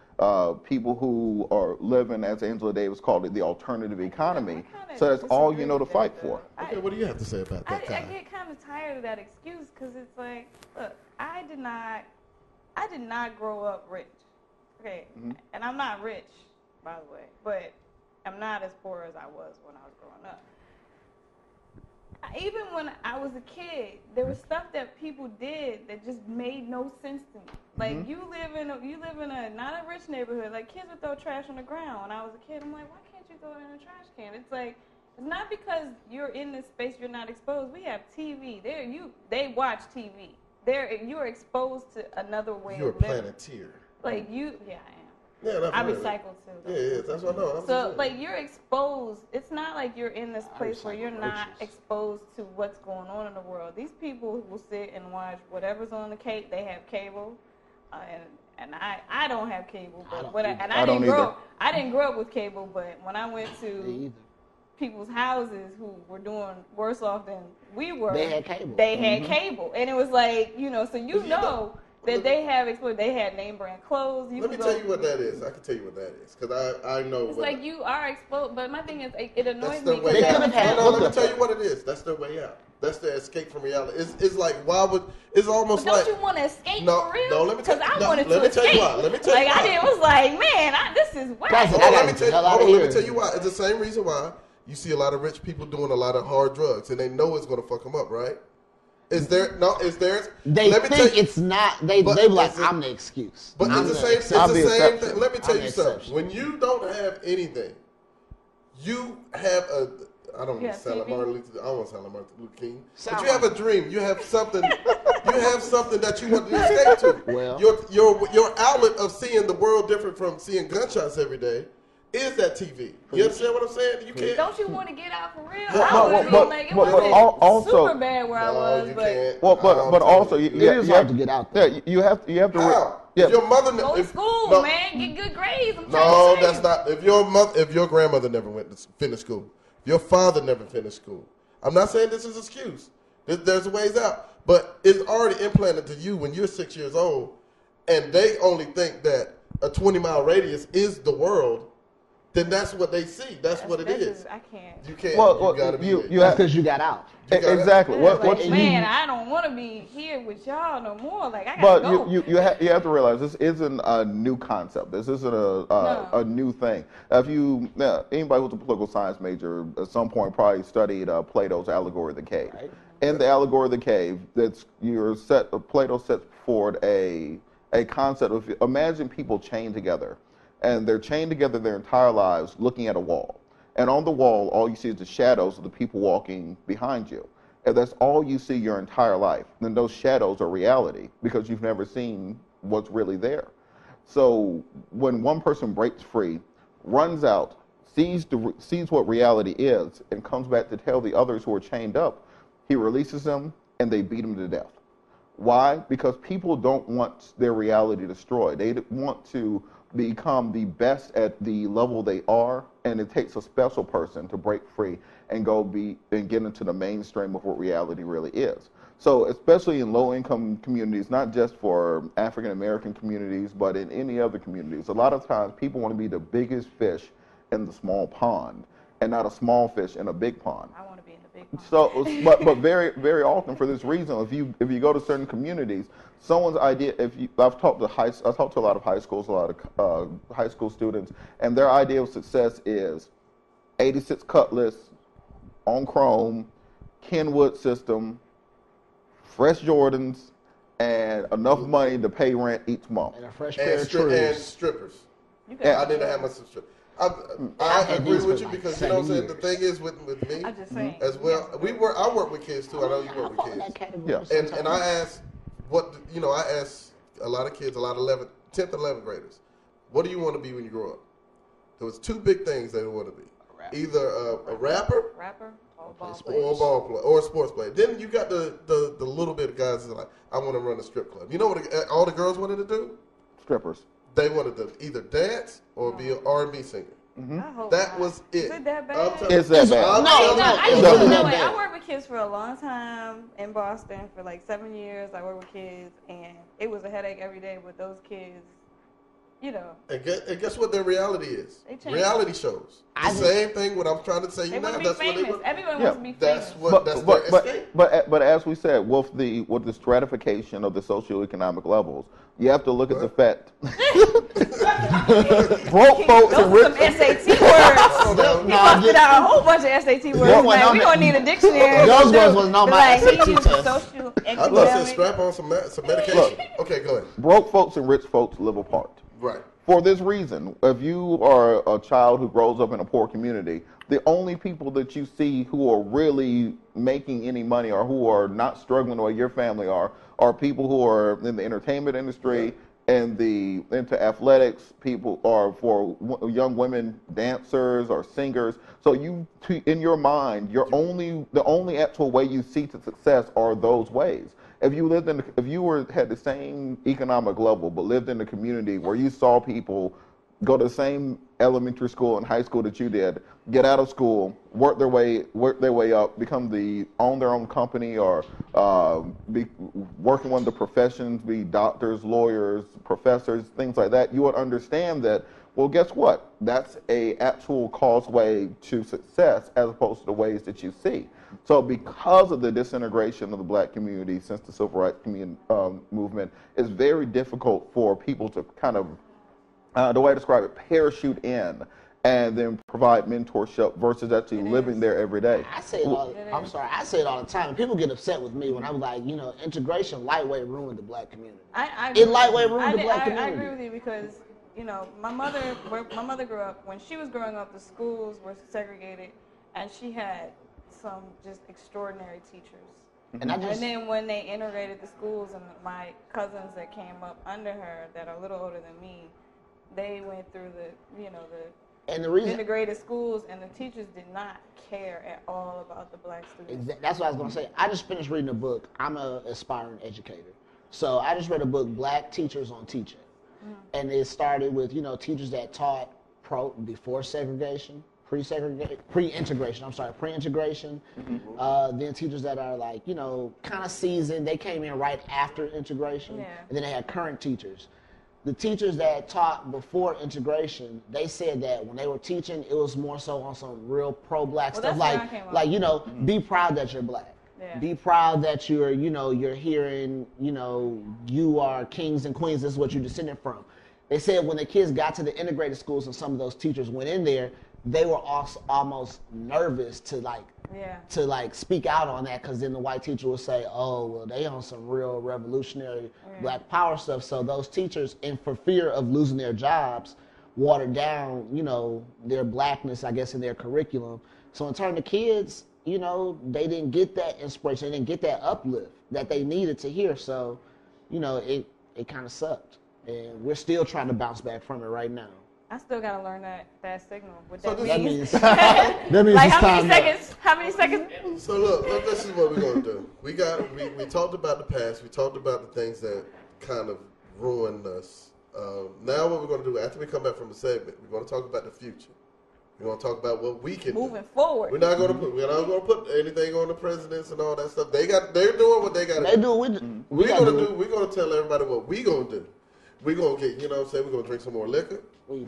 people who are living, as Angela Davis called it, the alternative economy. So that's all you know to fight for. Okay, what do you have to say about that? I get kind of tired of that excuse because it's like, look, I did not grow up rich. Okay, and I'm not rich, by the way, but I'm not as poor as I was when I was growing up. Even when I was a kid, there was stuff that people did that just made no sense to me. Like you live in a not a rich neighborhood. Like kids would throw trash on the ground. When I was a kid, I'm like, why can't you throw it in a trash can? It's like It's not because you're in this space you're not exposed. We have TV. They watch TV. You're exposed to another way You're a of living. planeteer. Like yeah, I am. Yeah, that's I right. recycle too. Yeah, that's what I know. So like you're exposed. It's not like you're in this place where you're not exposed to what's going on in the world. These people will sit and watch whatever's on the cable. They have cable, and I don't have cable. But I didn't grow up with cable. But when I went to people's houses who were doing worse off than we were, they had cable. Had cable, and it was like so you know. That they have explored. They had name brand clothes. Let me tell you what that is. I can tell you what that is because I know. It's like you are exposed, but my thing is, it annoys me. Way out. Let me tell you what it is. That's their way out. That's their escape from reality. It's like it's almost but like. Don't you want to escape for real? No, let me tell you. Because I wanted to escape. Let me tell you why. Let me tell you why. I was like, man, this is whack. Let me tell you why. It's the same reason why you see a lot of rich people doing a lot of hard drugs, and they know it's going to fuck them up, right? They think it's not. They be like, I'm the excuse. But it's the same. It's the same thing. Let me tell you something. When you don't have anything, you have a. I don't want to sound like Martin Luther. I don't want to sound like Martin Luther King. But you have a dream. You have something. You have something that you want to escape to. Well, your outlet of seeing the world different from seeing gunshots every day is that TV. You understand what I'm saying? You can't. Don't you want to get out for real? It wasn't super bad where I was, but also you have to get out there. Yeah, you have to. How? If your mother go to school, man, get good grades. That's not. If your grandmother never went to finish school, if your father never finished school, I'm not saying this is an excuse. There's ways out, but it's already implanted to you when you're 6 years old, and they only think that a 20-mile radius is the world. Then that's what they see. That's what it is. I can't. You can't. Well, you gotta be. That's because you got out. Exactly. I don't want to be here with y'all no more. Like I gotta go. But you have to realize this isn't a new concept. This isn't a new thing. If anybody who's a political science major at some point probably studied Plato's allegory of the cave. Right. In the allegory of the cave, Plato sets forward a concept of imagine people chained together. And they're chained together their entire lives looking at a wall. And on the wall, all you see is the shadows of the people walking behind you. If that's all you see your entire life, then those shadows are reality because you've never seen what's really there. So when one person breaks free, runs out, sees what reality is, and comes back to tell the others who are chained up, he releases them and they beat him to death. Why? Because people don't want their reality destroyed. They want to become the best at the level they are, and it takes a special person to break free and get into the mainstream of what reality really is. So especially in low-income communities, not just for African-American communities, but in any other communities, a lot of times people want to be the biggest fish in the small pond and not a small fish in a big pond. I want to be in the big pond. So, but very, very often for this reason, if you go to certain communities, someone's idea. I've talked to a lot of high schools, a lot of high school students, and their idea of success is 86 Cutlass on Chrome, Kenwood system, fresh Jordans, and enough money to pay rent each month. And a fresh pair of shoes. And strippers. I didn't have my strippers. I agree with you because you know what I'm saying. The thing is with me as well. I work with kids too. I know you work with kids. Yeah. And I ask I ask a lot of kids, a lot of 10th and 11th graders, what do you want to be when you grow up? There was two big things they want to be. Either a rapper, or a ball player, or a sports player. Then you got the little bit of guys that are like, I want to run a strip club. You know what all the girls wanted to do? Strippers. They wanted to either dance or be an R&B singer. Mm-hmm. That was it. Is it that bad? It's that bad. I worked with kids for a long time in Boston for like 7 years. I worked with kids, and it was a headache every day with those kids. And guess what their reality is? Reality shows. The same thing. What I'm trying to say they now. That's famous. What everyone wants to be famous. That's their escape. But as we said, with the stratification of the socioeconomic levels, you have to look at the fact. Broke folks and rich. Some SAT words. You busted out a whole bunch of SAT words. Like, we don't need a dictionary. Those words was not my SAT test. I said strap on some medication. Okay, go ahead. Broke folks and rich folks live apart. Right. For this reason, if you are a child who grows up in a poor community, the only people that you see who are really making any money or who are not struggling the way your family are people who are in the entertainment industry and into athletics. People are for young women, dancers or singers. So in your mind, the only actual way you see to success are those ways. If you had the same economic level but lived in a community where you saw people go to the same elementary school and high school that you did, get out of school, work their way up, own their own company, or be working one of the professions, be doctors, lawyers, professors, things like that, you would understand that, well, guess what? That's a actual causeway to success as opposed to the ways that you see. So because of the disintegration of the black community since the civil rights movement, it's very difficult for people to kind of, the way I describe it, parachute in and then provide mentorship versus actually living there every day. I say it all the time. And people get upset with me when I'm like, integration lightweight ruined the black community. Lightweight ruined the black community. I agree with you because, my mother grew up, when she was growing up, the schools were segregated and she had some just extraordinary teachers. And then when they integrated the schools, and my cousins that came up under her that are a little older than me, they went through the integrated schools, and the teachers did not care at all about the black students. That's what I was going to say. I just finished reading a book. I'm an aspiring educator. So I just read a book, Black Teachers on Teaching. And it started with, teachers that taught before segregation, pre-integration. Then teachers that are like, kind of seasoned. They came in right after integration. Yeah. And then they had current teachers. The teachers that taught before integration, they said that when they were teaching, it was more so on some real pro-black stuff, be proud that you're black. Yeah. Be proud that you're hearing, you are kings and queens. This is what you're descended from. They said when the kids got to the integrated schools and some of those teachers went in there, they were also almost nervous to speak out on that, because then the white teacher would say, oh, well, they on some real revolutionary black power stuff. So those teachers, and for fear of losing their jobs, watered down, their blackness, I guess, in their curriculum. So in turn, the kids, they didn't get that inspiration, they didn't get that uplift that they needed to hear. So, it kind of sucked. And we're still trying to bounce back from it right now. I still gotta learn that signal. What that means. That means like it's time. How many seconds? So look, this is what we're gonna do. We talked about the past. We talked about the things that kind of ruined us. Now what we're gonna do after we come back from the segment, we're gonna talk about the future. We're gonna talk about what we can moving forward. We're not gonna put anything on the presidents and all that stuff. They're doing what they gotta do. We're gonna tell everybody what we gonna do. We're going to get, we're going to drink some more liquor. We're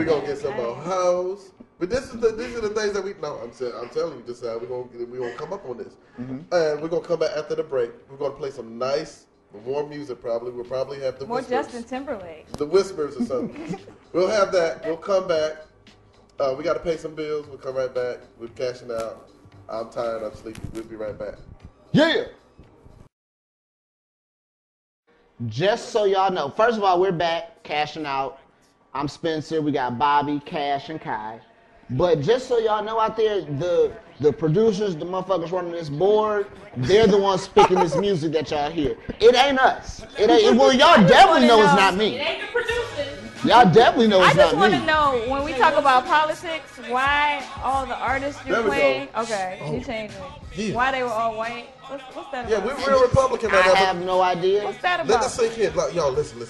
going to get some more hoes. But these are the things that I'm telling you, this is how we're going to come up on this. And we're going to come back after the break. We're going to play some nice, warm music probably. We'll probably have the Whispers. More Justin Timberlake. The Whispers or something. We'll have that. We'll come back. We got to pay some bills. We'll come right back. We're cashing out. I'm tired. I'm sleepy. We'll be right back. Yeah. Just so y'all know, first of all, we're back, cashing out. I'm Spencer. We got Bobby, Cash, and Kai. But just so y'all know out there, the producers, the motherfuckers running this board, they're the ones picking this music that y'all hear. It ain't us. Well, y'all definitely know it's not me. It ain't the producers. Y'all definitely know it's not me. I just want to know, when we talk about politics, why all the artists you're playing, you changed it. Why they were all white. What's that about? Yeah, we're real Republican right now. I have no idea. What's that about? Let us sink in. Y'all, listen.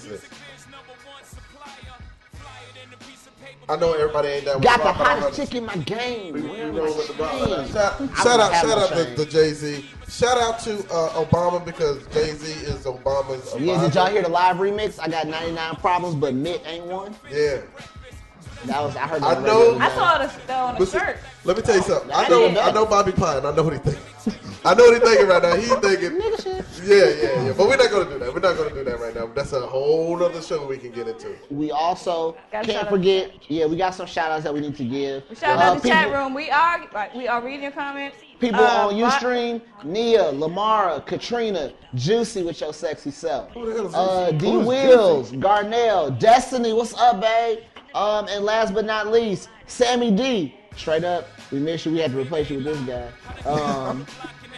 I know everybody ain't that. Got the hottest chick in my game. Shout out to Jay-Z. Shout out to Obama, because Jay-Z is Obama's. Yeah, did y'all hear the live remix? I got 99 problems, but Mitt ain't one. Yeah. I heard that. I saw it on the shirt. Let me tell you something. I know Bobby Pine. I know what he thinks. I know what he's thinking right now. He's thinking, yeah. But we're not going to do that. We're not going to do that right now. That's a whole other show we can get into. We also can't forget, we got some shout outs that we need to give. Shout out to the chat room. We are reading your comments. People on Ustream, Nia, Lamara, Katrina, Juicy with your sexy self. Who the hell is Juicy? D Who is Wills, Juicy? Garnell, Destiny, what's up, babe? And last but not least, Sammy D. Straight up, we miss you. We had to replace you with this guy.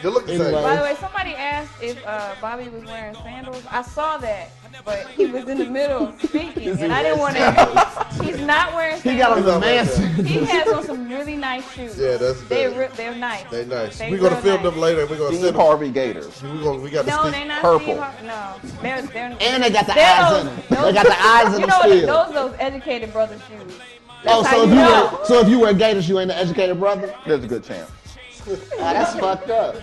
Good looking Anyway. thing. By the way, somebody asked if Bobby was wearing sandals. I saw that, but he was in the middle of speaking, and I didn't want to. He's not wearing sandals. He got on the man. He has on some really nice shoes. Yeah, that's good. They're nice. They're nice. They We're gonna real film nice. them later. And we're gonna Steve send them. Harvey Gators. We got No, the they're not purple. Steve Harvey. No, they're And they got the they're eyes in those- them. They got the eyes in You them know still. those educated brother shoes. Oh, That's so how if you you know. wear, so if you wear Gators, you ain't an educated brother? There's a good chance. That's fucked up.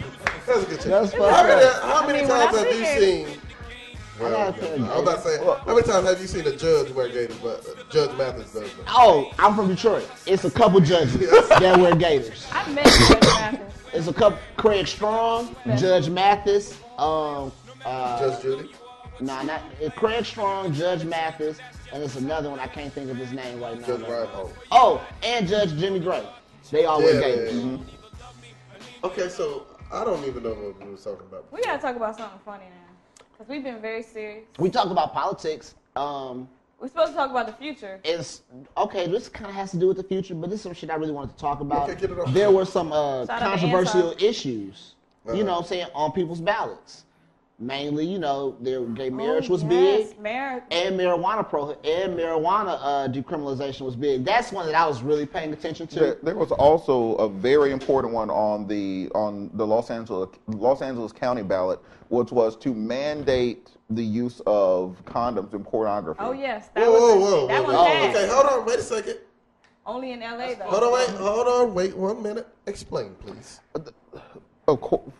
That's a good check. That's fucked up. How many when times I have see you it- seen? I got a pair of I'm not saying. How many times have you seen a judge wear gators? But Judge Mathis does that. Oh, I'm from Detroit. It's a couple judges that wear Gators. I met Judge Mathis. It's a couple. Craig Strong, Judge Mathis. Judge Judy. Nah, not Craig Strong, Judge Mathis, and it's another one I can't think of his name right now. Judge Ryan Hall. Oh, and Judge Jimmy Gray. They all wear Yeah, Gators. yeah. Okay, so I don't even know what we were talking about. We gotta talk about something funny now, because we've been very serious. We talk about politics. We're supposed to talk about the future. It's okay. This kind of has to do with the future, but this is some shit I really wanted to talk about. Okay, get it off. There were some out to controversial Anti. issues, you know what I'm saying, on people's ballots. Mainly, you know, their gay marriage was yes, big, marriage. and marijuana decriminalization was big. That's one that I was really paying attention to. There was also a very important one on the Los Angeles County ballot, which was to mandate the use of condoms in pornography. Oh yes, Whoa, whoa, whoa, that whoa, one whoa. passed. Okay, hold on. Wait a second. Only in LA though. Hold on. Wait 1 minute. Explain, please.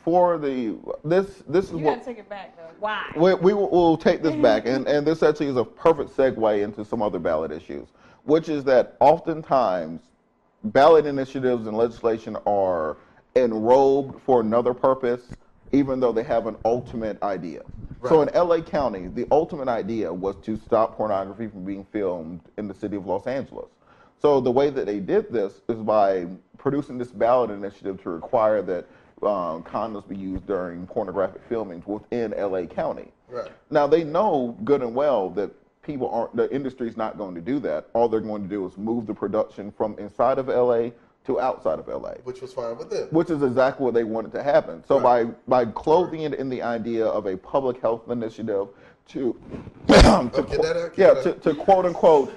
For this is You what gotta take it back though. Why? we'll take this back, and this actually is a perfect segue into some other ballot issues, which is that oftentimes ballot initiatives and legislation are enrobed for another purpose, even though they have an ultimate idea. Right. So in LA County, the ultimate idea was to stop pornography from being filmed in the city of Los Angeles. So the way that they did this is by producing this ballot initiative to require that condoms be used during pornographic filmings within LA County. Right. Now they know good and well that the industry's not going to do that. All they're going to do is move the production from inside of LA to outside of LA. Which was fine with them. Which is exactly what they wanted to happen. So Right. by clothing it in the idea of a public health initiative to to quote unquote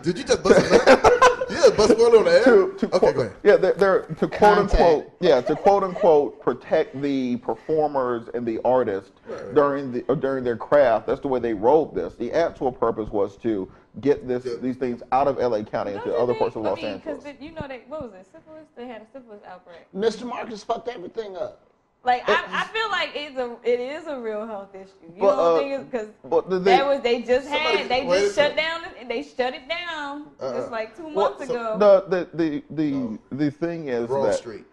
Did you just bust a nut? Yeah, bust one on the air. Okay, go ahead. Yeah, they're to quote unquote protect the performers and the artists during their craft. That's the way they wrote this. The actual purpose was to get these things out of LA County into other parts of Los Angeles. Because you know what was it? Syphilis? They had a syphilis outbreak. Mr. Marcus fucked everything up. Like I feel like it is a real health issue. You don't think it's because they just shut it down just like 2 months ago. The thing is Raw that Street.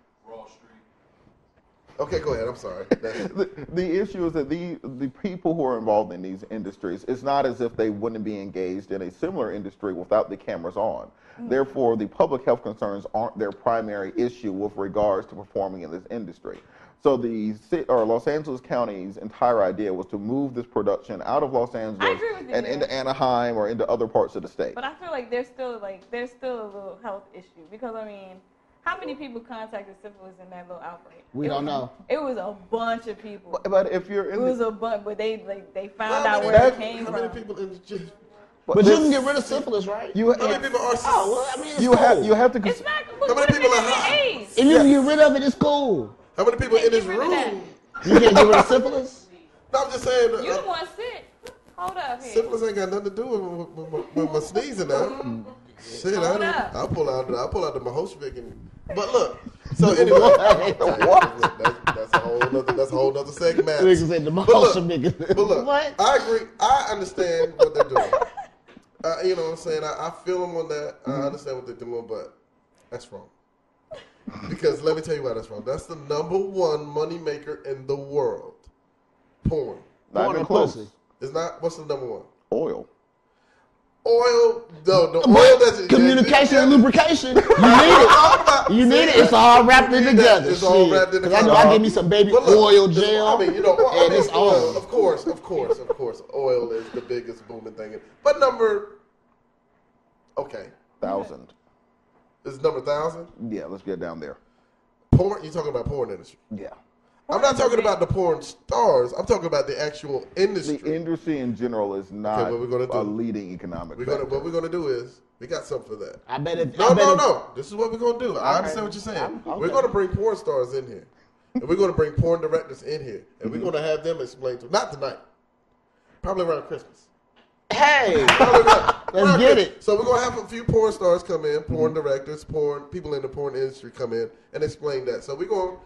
Okay, go ahead. I'm sorry. the issue is that the people who are involved in these industries, it's not as if they wouldn't be engaged in a similar industry without the cameras on. Therefore, the public health concerns aren't their primary issue with regards to performing in this industry. So Los Angeles County's entire idea was to move this production out of Los Angeles and into Anaheim or into other parts of the state. But I feel like there's still a little health issue because I mean, how many people contacted syphilis in that little outbreak? We don't know. It was a bunch of people. But if you're in It was a bunch, but they found out where it came How from. many people in the gym? But you can get rid of syphilis, right? How many people are? I mean, it's you cool. have to. It's not. How many people are high? AIDS? If you can get rid of it, it's cool. How many people in this Get rid of that. room? You can't get rid of syphilis? No, I'm just saying. You the one sick. Hold up here. Syphilis ain't got nothing to do with my sneezing now. Shit, Hold up. I'll pull out the Mahosvik and. But look, so anyway, that's a whole nother segment. Niggas said the But nigga. look, What? I agree. I understand what they're doing. You know what I'm saying? I feel them on that. I understand what they're doing, but that's wrong. Because let me tell you why that's wrong. That's the #1 money maker in the world. Porn. Not Porn even and close. pussy. It's not. What's the #1? Oil. Oil, the oil doesn't. Communication and lubrication. You need it. It's all wrapped in together. It's all wrapped in together. Because I know I give me some baby oil gel. It's oil. Of course. Oil is the biggest booming thing. But number, 1,000. This is number 1,000? Yeah, let's get down there. Porn? You're talking about porn industry? Yeah. I'm not talking about the porn stars. I'm talking about the actual industry. The industry in general is not a leading economic factor. What we're going to do is, we got something for that. I bet it. No. This is what we're going to do. I understand what you're saying. We're going to bring porn stars in here. And we're going to bring porn directors in here. And we're going to have them explain to, not tonight, probably around Christmas. Hey, let's get it. So we're going to have a few porn stars come in, porn directors, people in the porn industry come in and explain that. So we're going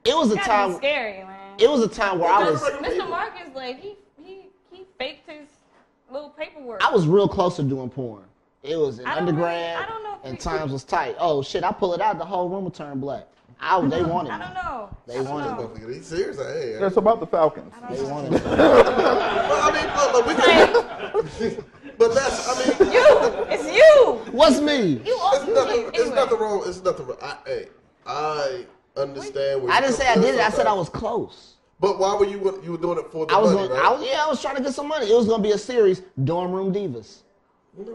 It was a time scary, man. It was a time where I was Mr. Marcus, like he faked his little paperwork. I was real close to doing porn. It was in undergrad and times was tight. Oh shit, I pull it out, the whole room would turn black. They wanted me. I don't know. They wanted me. He's serious. It's about the Falcons. They wanted me. Well, I mean, look, we can. But it's you. What's me? It's nothing wrong. It's nothing wrong. I understand. I didn't say I did it. I said I was close. But why were you were doing it for the money, right? I was trying to get some money. It was going to be a series, Dorm Room Divas.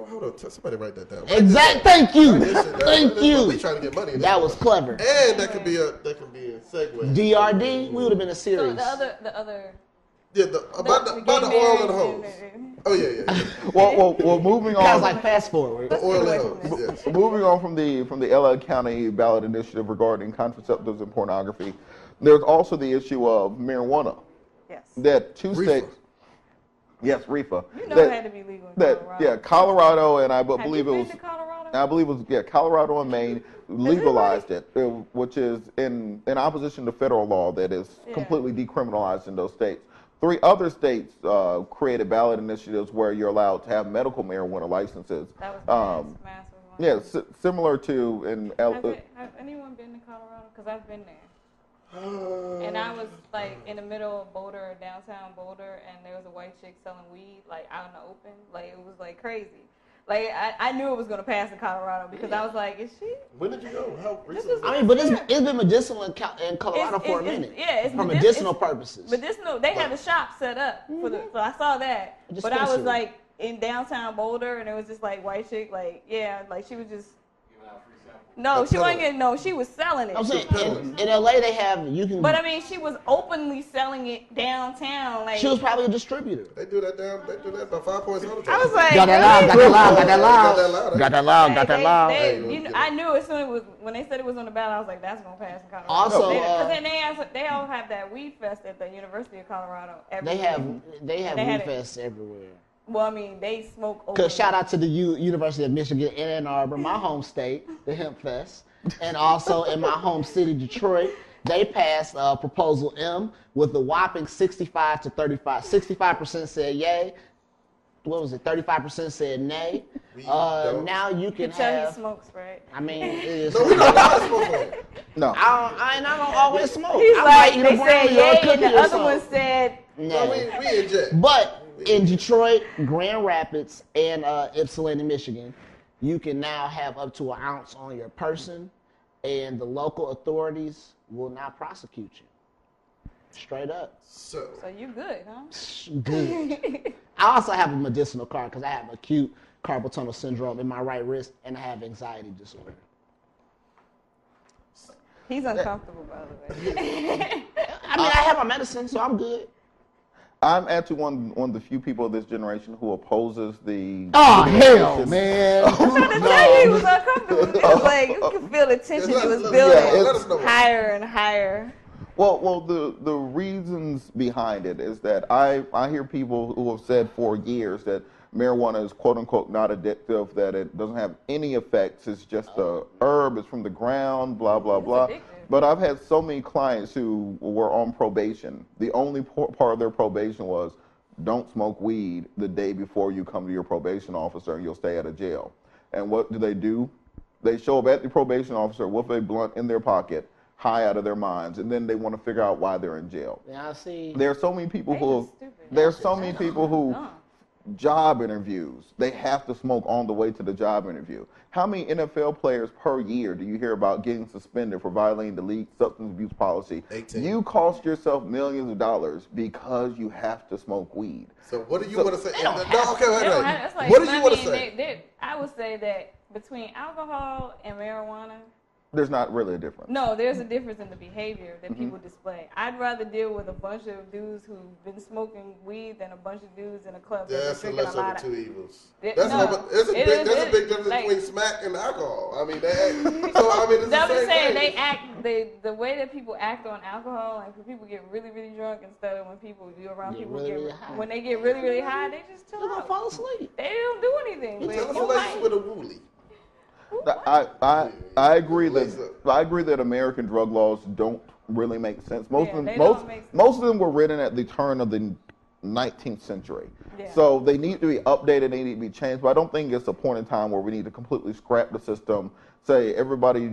Hold on. Somebody write that down. Exactly. Thank you. Thank you. We trying to get money. That was clever. And that could be a segue. DRD, we would have been a series. So the other. Yeah, about the oil and hose. Oh yeah. Well, moving on. That was like fast forward. The oil and hose. Yes. Moving on from the LA County ballot initiative regarding contraceptives and pornography, there's also the issue of marijuana. Yes. That two states. Yes, reefer. You know it had to be legal in Colorado. Yeah, Colorado and I believe it was. To Colorado? I believe it was Colorado and Maine legalized it, which is in opposition to federal law that is completely decriminalized in those states. 3 other states created ballot initiatives where you're allowed to have medical marijuana licenses. That was massive. Similar to in have anyone been to Colorado? Because I've been there. And I was like in the middle of Boulder, downtown Boulder, and there was a white chick selling weed like out in the open. Like it was like crazy. Like I knew it was gonna pass in Colorado because I was like, is she? When did you go? How recently? I mean, but it's been medicinal in Colorado for a minute. It's for medicinal purposes. Medicinal. They had a shop set up for the. So I saw that. But I was like in downtown Boulder, and it was just like white chick. Like she was just. No, she wasn't getting. No, she was selling it. I'm saying in LA they have But I mean, she was openly selling it downtown. Like she was probably a distributor. They do that about 5 points all the time. I was like, got that loud. I knew as soon as it was when they said it was on the ballot, I was like, that's gonna pass in Colorado. Also, because then they all have that weed fest at the University of Colorado. They have weed fests everywhere. Well, I mean, they smoke over. Because shout out to the University of Michigan in Ann Arbor, my home state, the Hemp Fest. And also in my home city, Detroit, they passed Proposal M with a whopping 65 to 35. 65% said yay. What was it? 35% said nay. Now you can have. He smokes, right? I mean, it is. No, we don't smoke. No. I don't always smoke. He's I like, they said yay, and the other one said no. We inject. But in Detroit, Grand Rapids, and Ypsilanti, Michigan, you can now have up to an ounce on your person, and the local authorities will not prosecute you. Straight up. So you good, huh? Good. I also have a medicinal card because I have acute carpal tunnel syndrome in my right wrist, and I have anxiety disorder. He's uncomfortable, by the way. I mean, I have my medicine, so I'm good. I'm actually one of the few people of this generation who opposes the. Oh hell, man! I'm trying to tell you, he was uncomfortable. It was like you could feel the tension. It was building higher and higher. Well, the reasons behind it is that I hear people who have said for years that marijuana is quote unquote not addictive, that it doesn't have any effects. It's just a herb. It's from the ground. Blah blah blah. Addictive. But I've had so many clients who were on probation. The only part of their probation was don't smoke weed the day before you come to your probation officer and you'll stay out of jail. And what do? They show up at the probation officer with a blunt in their pocket, high out of their minds, and then they want to figure out why they're in jail. Yeah, I see. There are so many people who job interviews, they have to smoke on the way to the job interview. How many NFL players per year do you hear about getting suspended for violating the league substance abuse policy? 18. You cost yourself millions of dollars because you have to smoke weed. So what do you want to say? They don't have, that's like, what do you want to say? I would say that between alcohol and marijuana, There's not really a difference. no, there's a difference in the behavior that people display. I'd rather deal with a bunch of dudes who've been smoking weed than a bunch of dudes in a club That's that's the drinking lesser a of lot the of. two evils. It- There's no, a big difference like- between smack and alcohol. I mean, so I mean, it's the I'm same saying thing. the way that people act on alcohol, like when people get really, really drunk instead of when you're around Get people really, really high. when they get really, really high, they just chill You're going to out. fall asleep. They don't do anything. You But tell us you a lady might- with a woolly. I agree that American drug laws don't really make sense. Most Yeah, of they them don't make sense. most of them were written at the turn of the 19th century. Yeah. So they need to be updated, they need to be changed, but I don't think it's a point in time where we need to completely scrap the system, say everybody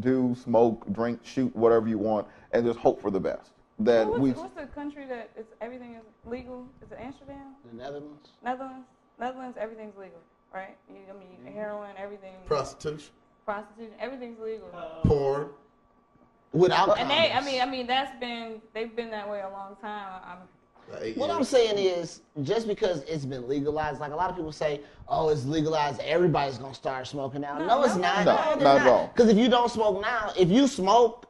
do, smoke, drink, shoot, whatever you want, and just hope for the best. That what's the country that everything is legal? Is it Amsterdam? The Netherlands? Netherlands, everything's legal, right? I mean, heroin, everything. Prostitution, Everything's legal. porn. Without And condoms. they've been that way a long time. What I'm saying is, just because it's been legalized, like a lot of people say, oh, it's legalized, everybody's going to start smoking now. No, it's not. No, not at all. Because if you don't smoke now, if you smoke,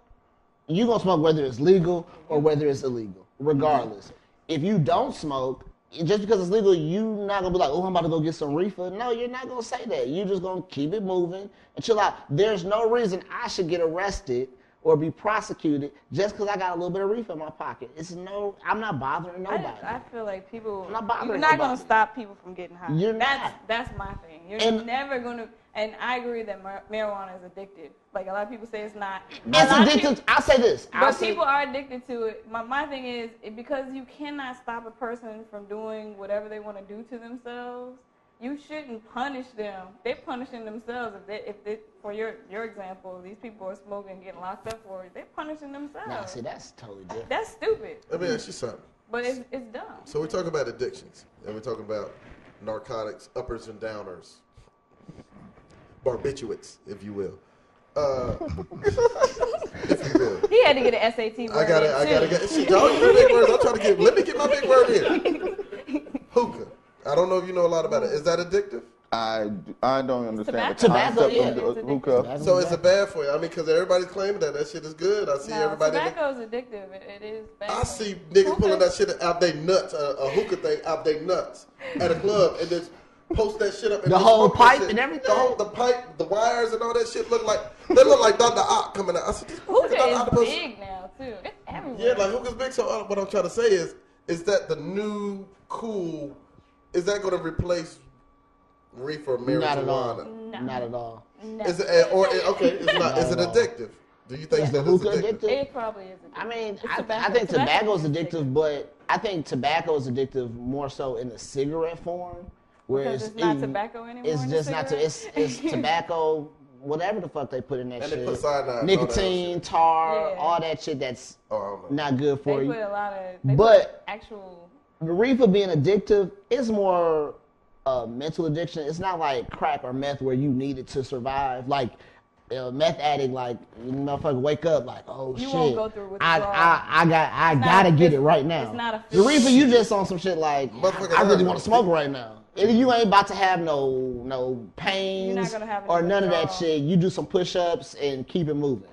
you're going to smoke whether it's legal or whether it's illegal, regardless. If you don't smoke, just because it's legal, you're not going to be like, oh, I'm about to go get some reefer. No, you're not going to say that. You're just going to keep it moving and chill out. There's no reason I should get arrested or be prosecuted just because I got a little bit of reefer in my pocket. I'm not bothering nobody. I feel like people, I'm not bothering you're not going nobody. to stop people from getting high. You're not. That's my thing. You're never going to, and I agree that marijuana is addictive. Like a lot of people say it's not. It's addictive. I'll say this. But people are addicted to it. My thing is, because you cannot stop a person from doing whatever they want to do to themselves, you shouldn't punish them. They're punishing themselves. If they, for your example, these people are smoking and getting locked up for it, they're punishing themselves. Nah, see, that's totally different. That's stupid. Let me ask you something. But it's dumb. So we're talking about addictions, and we're talking about narcotics, uppers and downers, barbiturates, if you will. If you will. He had to get an SAT word. I gotta get. See, y'all give me big words. I'm trying to get. Let me get my big word in. Hookah. I don't know if you know a lot about it. Is that addictive? I don't understand the Tobacco, concept yeah. of the hookah. So is it bad for you? I mean, because everybody's claiming that shit is good. I see everybody. Tobacco is addictive. It is bad. I see niggas pulling that shit out their nuts, a hookah thing out their nuts at a club, and just post that shit up. And The just whole smoke that pipe shit. and everything? The pipe, the wires, and all that shit look like Dr. Ock coming out. I said, this Hookah Dr. is Octopus. big now too. It's everywhere. Yeah, like hookah's big. So what I'm trying to say is that the new cool? Is that going to replace reefer, marijuana? Not at all. No. Not at all. No. Is it it's not? Is it addictive? Do you think that it's Hookah addictive? addictive? It probably is addictive. I mean, It's I tobacco. think tobacco is Tobacco addictive, but I think tobacco is addictive more so in the cigarette form. Because it's not tobacco anymore. It's in the just not. cigarette? It's tobacco. Whatever the fuck they put in that And they shit. put cyanide and all that Nicotine, shit. tar, Yeah. all that shit that's Oh, I don't know. not good for They you. put a lot of. They But- put actual. The reefer being addictive is more mental addiction. It's not like crack or meth where you need it to survive. Like meth addict, like you motherfucker wake up like, oh You shit, won't go through withdrawal. I not gotta a get it phys- right now. it's not a The reefer, you physical- just on some shit like Motherfucker, I really yeah. want to smoke right now. And you ain't about to have no pains You're not gonna have or any none of that withdrawal. shit. You do some push-ups and keep it moving.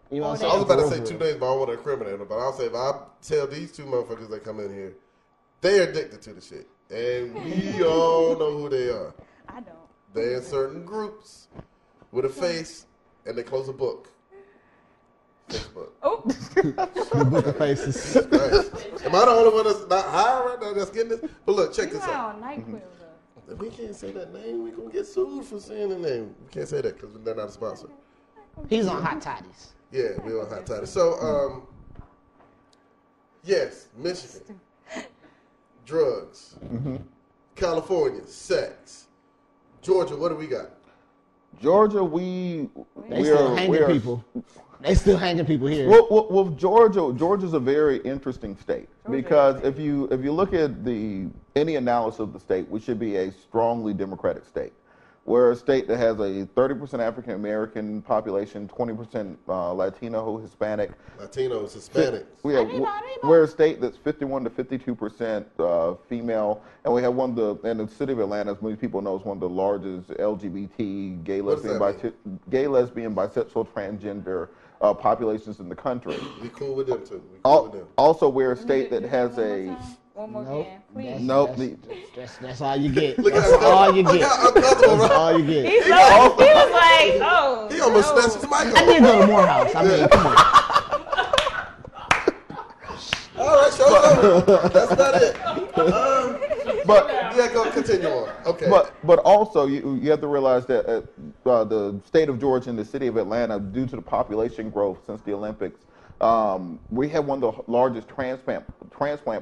You know what I'm saying? I was about to For say real. 2 days, but I don't want to incriminate them. But I'll say if I tell these two motherfuckers that come in here, they're addicted to the shit, and we all know who they are. I don't. They're in certain groups with a face, and they close a book. Facebook. Oh, The book of faces. Right. Am I the only one that's not high right now that's getting this? But look, check you this high out. on NyQuil though. We can't say that name. We're going to get sued for saying the name. We can't say that because they're not a sponsor. He's on hot toddies. Yeah, we're on hot title. So, yes, Michigan, drugs. California, sex. Georgia, what do we got? Georgia, They still hanging people. They still hanging people here. Well, Georgia's a very interesting state because if you look at any analysis of the state, we should be a strongly Democratic state. We're a state that has a 30% African American population, 20% Latino, Hispanic. Latinos, Hispanics. We're a state that's 51 to 52% female, and we have and the city of Atlanta, as many people know, is one of the largest LGBT, gay, lesbian, bisexual, transgender populations in the country. We cool with them too. Also, we're a state that has a. One more again, please. That's all you get. That's all you get. That's all you get. He was like, oh. He almost snatched his mic off. I did go to Morehouse. I mean, come on. All right, show. That's not it. But yeah, go continue on. Okay. But also you have to realize that the state of Georgia and the city of Atlanta, due to the population growth since the Olympics, we have one of the largest transplant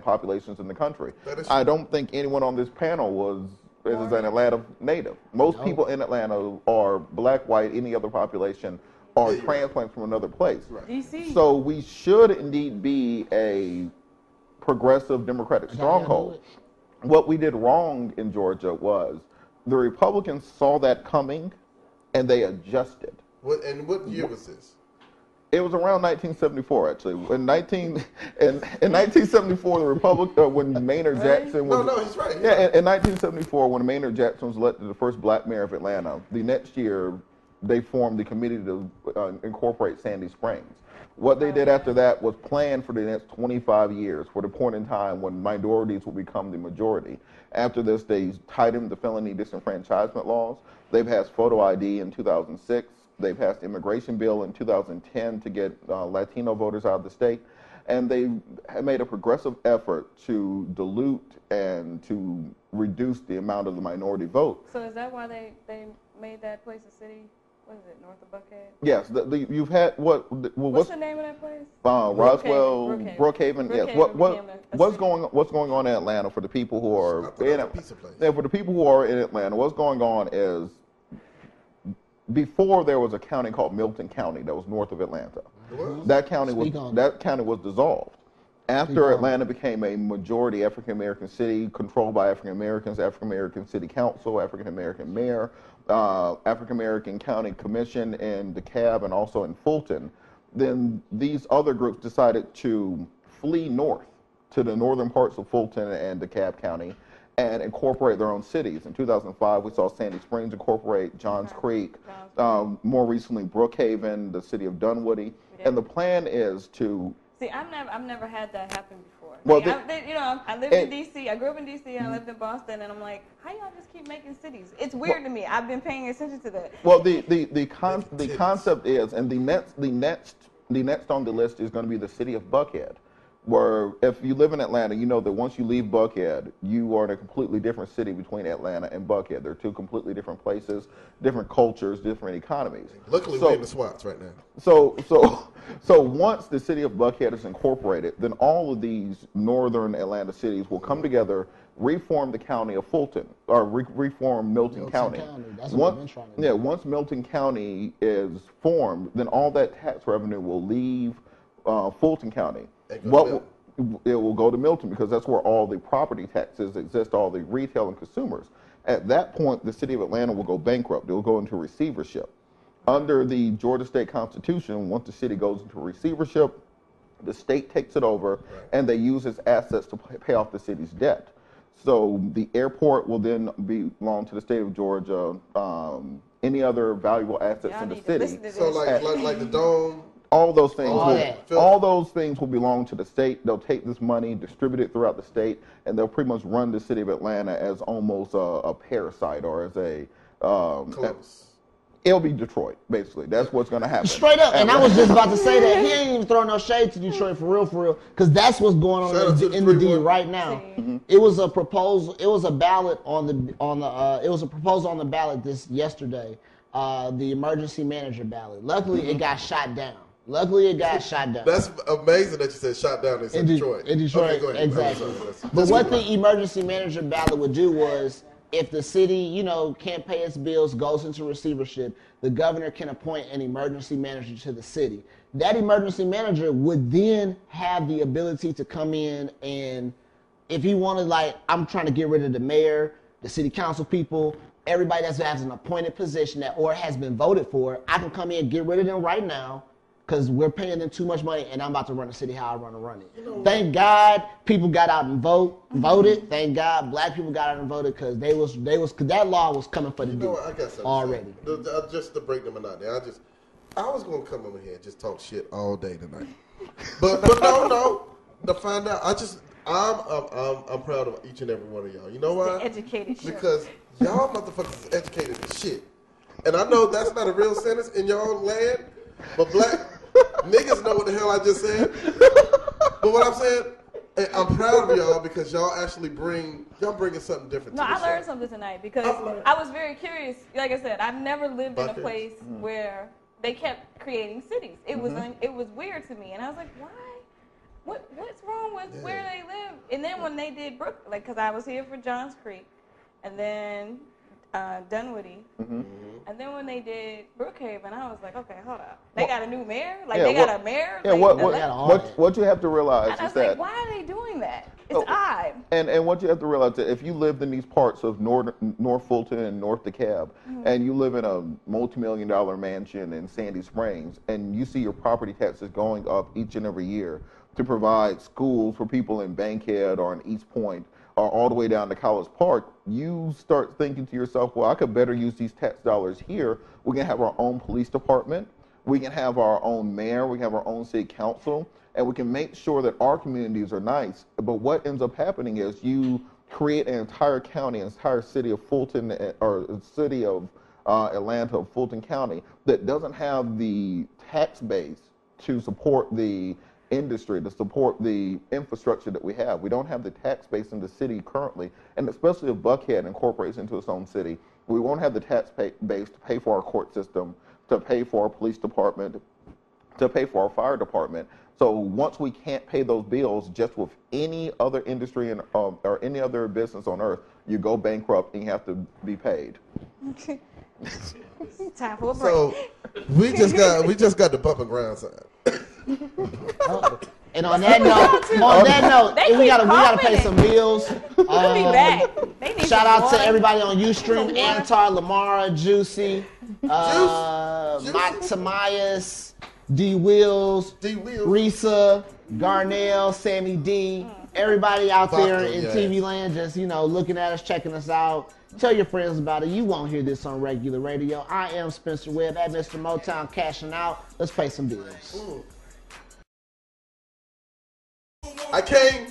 populations in the country. I don't think anyone on this panel is an Atlanta native. Most people in Atlanta are black, white, any other population are transplants from another place. Right. DC. So we should indeed be a progressive Democratic stronghold. What we did wrong in Georgia was the Republicans saw that coming and they adjusted. What year was this? It was around 1974, actually. In 1974, the Republic when Maynard Jackson was. No, he's right. In 1974, when Maynard Jackson was elected the first black mayor of Atlanta, the next year they formed the committee to incorporate Sandy Springs. What they did after that was plan for the next 25 years, for the point in time when minorities will become the majority. After this, they tightened the felony disenfranchisement laws. They passed photo ID in 2006. They passed the immigration bill in 2010 to get Latino voters out of the state. And they made a progressive effort to dilute and to reduce the amount of the minority vote. So is that why they made that place a city? What is it, north of Buckhead? Yes, you've had what's the name of that place? Roswell, Brookhaven. Yes. What's going on in Atlanta for the people who are in Atlanta? What's going on is before there was a county called Milton County that was north of Atlanta. That county was dissolved. After Atlanta became a majority African American city controlled by African Americans, African American city council, African American mayor, African American county commission in DeKalb and also in Fulton, then these other groups decided to flee north to the northern parts of Fulton and DeKalb County and incorporate their own cities. In 2005, we saw Sandy Springs incorporate, Johns Creek, more recently Brookhaven, the city of Dunwoody, and the plan is to. See, I've never had that happen before. Well, I lived in D.C. I grew up in D.C. I lived in Boston, and I'm like, how y'all just keep making cities? It's weird to me. I've been paying attention to that. Well, the concept is, and the next on the list is going to be the city of Buckhead, where if you live in Atlanta, you know that once you leave Buckhead, you are in a completely different city between Atlanta and Buckhead. They're two completely different places, different cultures, different economies. Luckily, we're in the SWATs right now. So once the city of Buckhead is incorporated, then all of these northern Atlanta cities will come together, reform the county of Fulton, or reform Milton County. That's what I've been trying to do. Once Milton County is formed, then all that tax revenue will leave Fulton County. It will go to Milton because that's where all the property taxes exist, all the retail and consumers. At that point, the city of Atlanta will go bankrupt. It will go into receivership. Under the Georgia State Constitution, once the city goes into receivership, the state takes it over, and they use its assets to pay off the city's debt. So the airport will then belong to the state of Georgia. Any other valuable assets in the city. So like the dome. All those things will belong to the state. They'll take this money, distribute it throughout the state, and they'll pretty much run the city of Atlanta as almost a parasite or as a close. It'll be Detroit, basically. That's what's going to happen. Straight up. And I was just about to say that. He ain't even throwing no shade to Detroit for real. Because that's what's going on in the D right now. Mm-hmm. It was a proposal. It was a ballot it was a proposal on the ballot yesterday. The emergency manager ballot. Luckily, it got shot down. That's amazing that you said shot down in Detroit. In Detroit, okay, go ahead. Exactly. But what the emergency manager ballot would do was if the city, can't pay its bills, goes into receivership, the governor can appoint an emergency manager to the city. That emergency manager would then have the ability to come in and, if he wanted, I'm trying to get rid of the mayor, the city council people, everybody that has an appointed position or has been voted for, I can come in and get rid of them right now because we're paying them too much money and I'm about to run the city how I want to run it. Thank God people got out and voted. Thank God black people got out and voted because cause that law was coming for the dude already. Just to break the monotony, I was going to come over here and just talk shit all day tonight. But no, to find out, I'm proud of each and every one of y'all. You know why? Educated shit. Because y'all motherfuckers is educated as shit. And I know that's not a real sentence in y'all land, but black niggas know what the hell I just said. But what I'm saying, I'm proud of y'all because y'all actually bringing something different to the show. I learned something tonight because I was very curious. Like I said, I've never lived in a place where they kept creating cities. It was weird to me, and I was like, why? What's wrong with where they live? And then when they did because I was here for Johns Creek, and then Dunwoody, and then when they did Brookhaven, I was like, okay, hold up. They got a new mayor? They got a mayor? Yeah, what you have to realize and I was is that... like, why are they doing that? It's odd. And what you have to realize is that if you lived in these parts of North Fulton and North DeKalb, and you live in a multi-million-dollar mansion in Sandy Springs, and you see your property taxes going up each and every year to provide schools for people in Bankhead or in East Point, or all the way down to College Park, you start thinking to yourself, well, I could better use these tax dollars here. We can have our own police department. We can have our own mayor. We can have our own city council. And we can make sure that our communities are nice. But what ends up happening is you create an entire county, an entire city of Fulton, or city of Atlanta, of Fulton County, that doesn't have the tax base to support the industry, to support the infrastructure that we have. We don't have the tax base in the city currently, and especially if Buckhead incorporates into its own city, we won't have the tax base to pay for our court system, to pay for our police department, to pay for our fire department. So once we can't pay those bills, just with any other industry or any other business on earth, you go bankrupt and you have to be paid. Okay. Time for a break. So we just got the bumping ground side. And on that note, we gotta pay some bills. We'll be back. Shout out to everybody on Ustream, Antar, Lamara, Juicy, Mike Tamayas, D Wills, Risa, Garnell, Sammy D, everybody out there in TV land just, looking at us, checking us out. Tell your friends about it. You won't hear this on regular radio. I am Spencer Webb at Mr. Motown cashing out. Let's pay some bills. I came.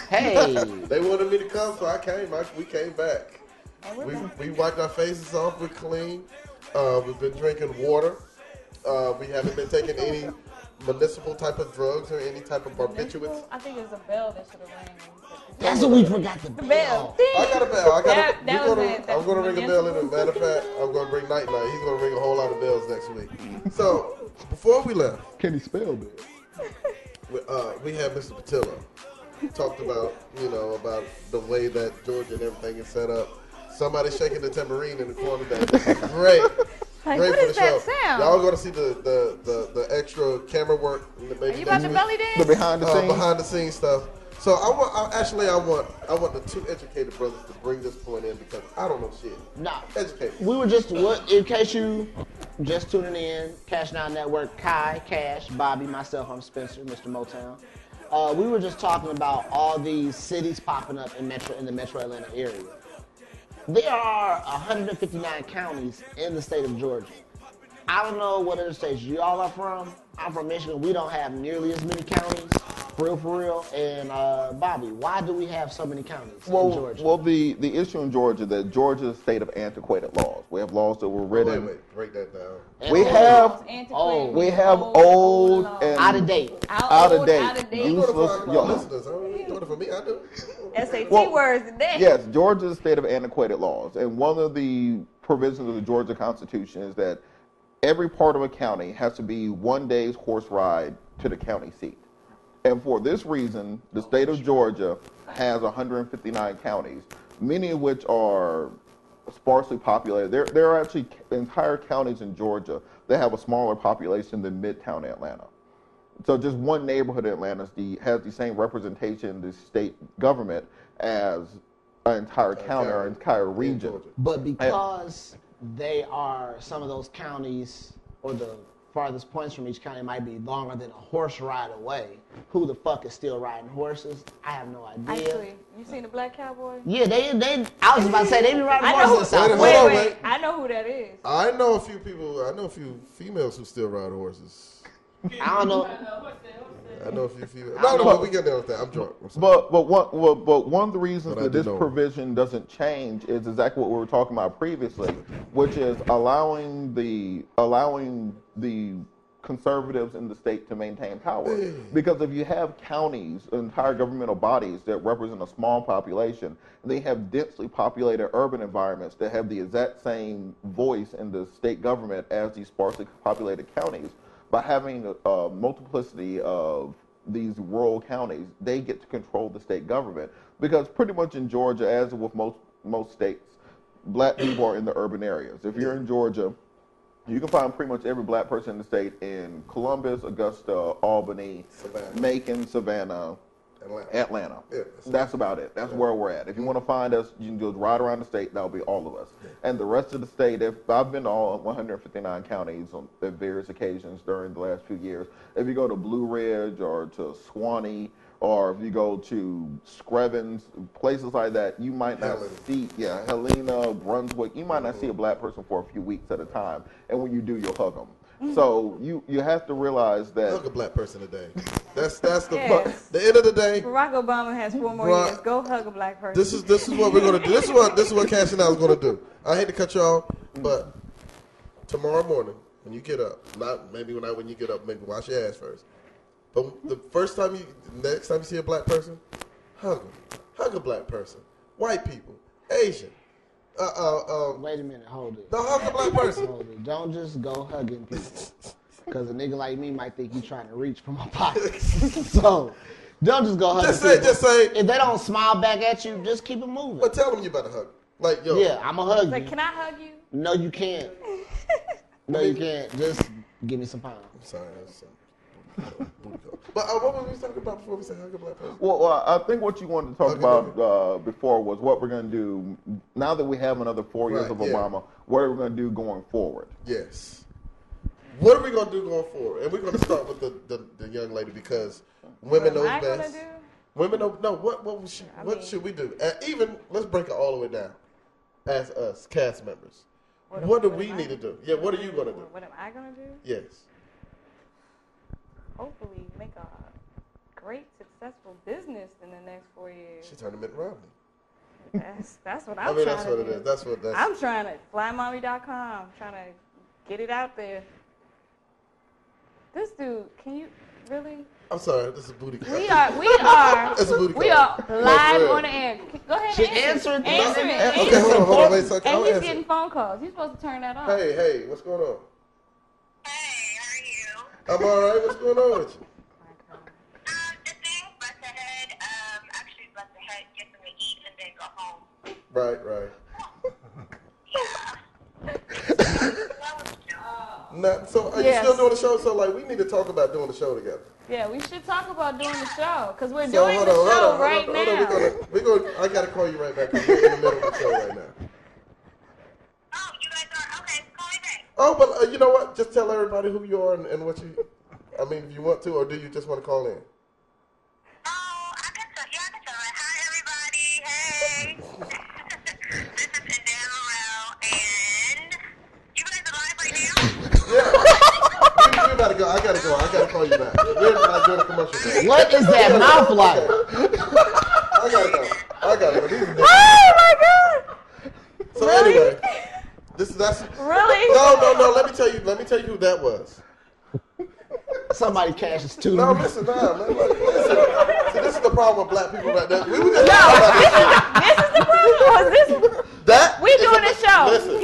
Hey. They wanted me to come, so I came. We came back. We wiped our faces off. We're clean. We've been drinking water. We haven't been taking any municipal type of drugs or any type of barbiturates. I think it's a bell that should have rang. That's what we forgot, the bell. I got a bell. I'm going to ring a bell. In a matter of fact, I'm going to bring Night Night. He's going to ring a whole lot of bells next week. So, before we left. Can he spell it? We had Mr. Patillo. Talked about, about the way that Georgia and everything is set up. Somebody shaking the tambourine in the corner. That's great. Like, great what for is the show. that sound? Y'all going to see the extra camera work. Are you about to belly dance? The behind the scenes stuff. So I want the two educated brothers to bring this point in because I don't know shit. Nah. Educated. We were just, in case you just tuning in, Cash Now Network, Kai, Cash, Bobby, myself, I'm Spencer, Mr. Motown. We were just talking about all these cities popping up in the Metro Atlanta area. There are 159 counties in the state of Georgia. I don't know what other states y'all are from. I'm from Michigan. We don't have nearly as many counties, for real. And Bobby, why do we have so many counties in Georgia? Well, the issue in Georgia is that Georgia is a state of antiquated laws. We have laws that were written. Wait, break that down. We have old and out of date. Out of date. Useless. Listeners, you doing it for me? I do. SAT words today. Yes, Georgia is a state of antiquated laws, and one of the provisions of the Georgia Constitution is that every part of a county has to be 1 day's horse ride to the county seat. And for this reason, the state of Georgia has 159 counties. many of which are sparsely populated. There are actually entire counties in Georgia that have a smaller population than Midtown Atlanta. So just one neighborhood in Atlanta has the same representation in the state government as an entire county or an entire region. But because they are, some of those counties, or the farthest points from each county might be longer than a horse ride away, who the fuck is still riding horses? I have no idea. Actually, you seen the Black Cowboy? Yeah, they I was about to say, they be riding horses in South Wait, Florida. wait. I know who that is. I know a few people. I know a few females who still ride horses. I don't know. I know a few females. No, we get there with that. I'm drunk. But one of the reasons that this provision doesn't change is exactly what we were talking about previously, which is allowing the conservatives in the state to maintain power. Because if you have counties, entire governmental bodies that represent a small population, they have densely populated urban environments that have the exact same voice in the state government as these sparsely populated counties. By having a multiplicity of these rural counties, they get to control the state government. Because pretty much in Georgia, as with most states, black people are in the urban areas. If you're in Georgia, you can find pretty much every black person in the state in Columbus, Augusta, Albany, Macon, Savannah, Atlanta. Yeah, that's about it. That's where we're at. If you want to find us, you can just ride around the state. That'll be all of us. And the rest of the state, I've been to all 159 counties at various occasions during the last few years. If you go to Blue Ridge or to Swanee, or if you go to Screven, places like that, you might not see, Helena, Brunswick, you might not see a black person for a few weeks at a time. And when you do, you'll hug them. So you have to realize that hug a black person a day. That's the end of the day. Barack Obama has 4 more years. Go hug a black person. This is what we're gonna do. This is what Cashing Out is gonna do. I hate to cut you off, but tomorrow morning when you get up, not when you get up, maybe wash your ass first. But next time you see a black person, hug them. Hug a black person. White people, Asian. Wait a minute, hold it. Don't hug a black person. Hold it. Don't just go hugging people. Because a nigga like me might think you trying to reach for my pockets. So, don't just go hugging people. Just say. If they don't smile back at you, just keep it moving. But tell them you better hug. Like, yo. Yeah, I'm going to hug you. Like, can I hug you? No, you can't. No, you can't. Just give me some pounds. I'm sorry. But what were we talking about before we said hug a black person? Well, I think what you wanted to talk about before was what we're going to do now that we have another 4 years of Obama. What are we going to do going forward? Yes. What are we going to do going forward? And we're going to start with the young lady because women know best. What am I going to do? Women know. No. What should we do? Even let's break it all the way down. As us cast members, what do we need to do? Yeah. What are you going to do? What am I going to do? Yes. Hopefully make a great, successful business in the next 4 years. She turned to Mitt Romney. That's what I'm trying to do. That's what it is. That's what I'm trying to flymommy.com, trying to get it out there. This dude, can you really? I'm sorry, this is booty call. We are It's a booty call. We are live on the air. Go ahead. She answered. Answer it. Okay, hold on, wait a second. And he's getting phone calls. You're supposed to turn that on. Hey, what's going on? Hey, how are you? I'm all right. What's going on with you? Just thing, bust ahead. Actually, bust ahead, get something to eat, and then go home. Right. Yeah. So are you still doing the show? So like, we need to talk about doing the show together. Yeah, we should talk about doing the show because we're So doing hold the on, show hold on, right hold on. now. We're gonna. I gotta call you right back because we're in the middle of the show right now. Oh, you guys are? Okay, call me back. Oh, but you know what? Just tell everybody who you are and what you. I mean, if you want to, or do you just want to call in? Oh, I can tell. Yeah, I can tell. Hi, everybody. Hey. This is Adele Morel, and you guys are live right now? Yeah. We gotta go. I gotta go. I gotta call you back. We're not doing a commercial break. What is that mouth like? I gotta go. These are Oh my God! So Really? anyway, that's Really? No. Let me tell you who that was. Somebody cashes too. No, listen, man. Listen. See, this is the problem with black people right there. We were just This is the problem. Or this? that We doing a show. Listen.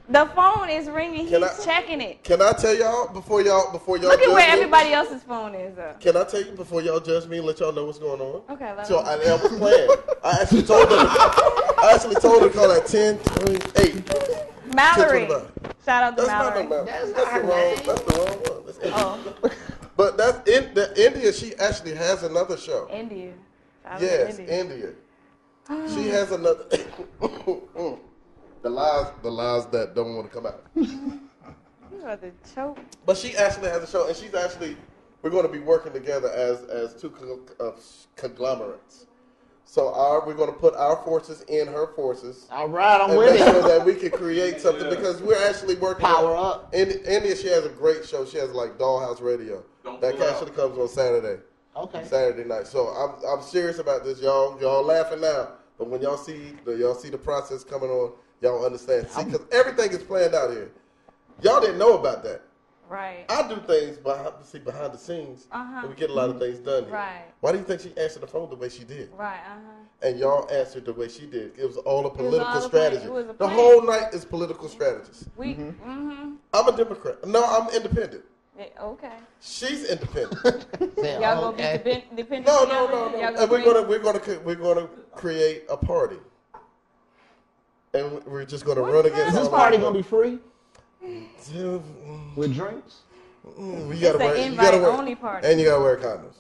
The phone is ringing. Can He's I- checking it. Can I tell y'all before y'all Look judge at where me? everybody else's phone is. Can I tell you before y'all judge me and let y'all know what's going on? Okay, let So me know. I was playing. I actually told her to call at 10:28. Mallory. 10:25. Shout out to That's not Mallory. no That's That's not the her wrong. name. That's the wrong one. That's India. Oh, But that's in India. She actually has another show. India. Shout out Yes, to India. India. She has another. the lies that don't want to come out. You about to choke. But she actually has a show, and we're going to be working together as two conglomerates. So we're going to put our forces in her forces. All right, I'm And with make it. sure that we can create something because we're actually working. Power up. In India, she has a great show. She has like Dollhouse Radio. That actually comes on Saturday. Okay. Saturday night. So I'm serious about this, y'all. Y'all laughing now, but when y'all see the process coming on, y'all understand. See, because everything is planned out here. Y'all didn't know about that. Right. I do things behind the scenes, and we get a lot of things done here. Right. Why do you think she answered the phone the way she did? Right. And y'all answered the way she did. It was all a all political a strategy. plan. It was a The plan. whole night is political strategies. We. I'm a Democrat. No, I'm independent. Yeah, okay. She's independent. Y'all gonna be dependent? No. Y'all And we're gonna create a party, and we're just gonna run against. Is this all party of gonna be free them. with drinks? You gotta an wear, invite-only party. and you gotta wear condoms.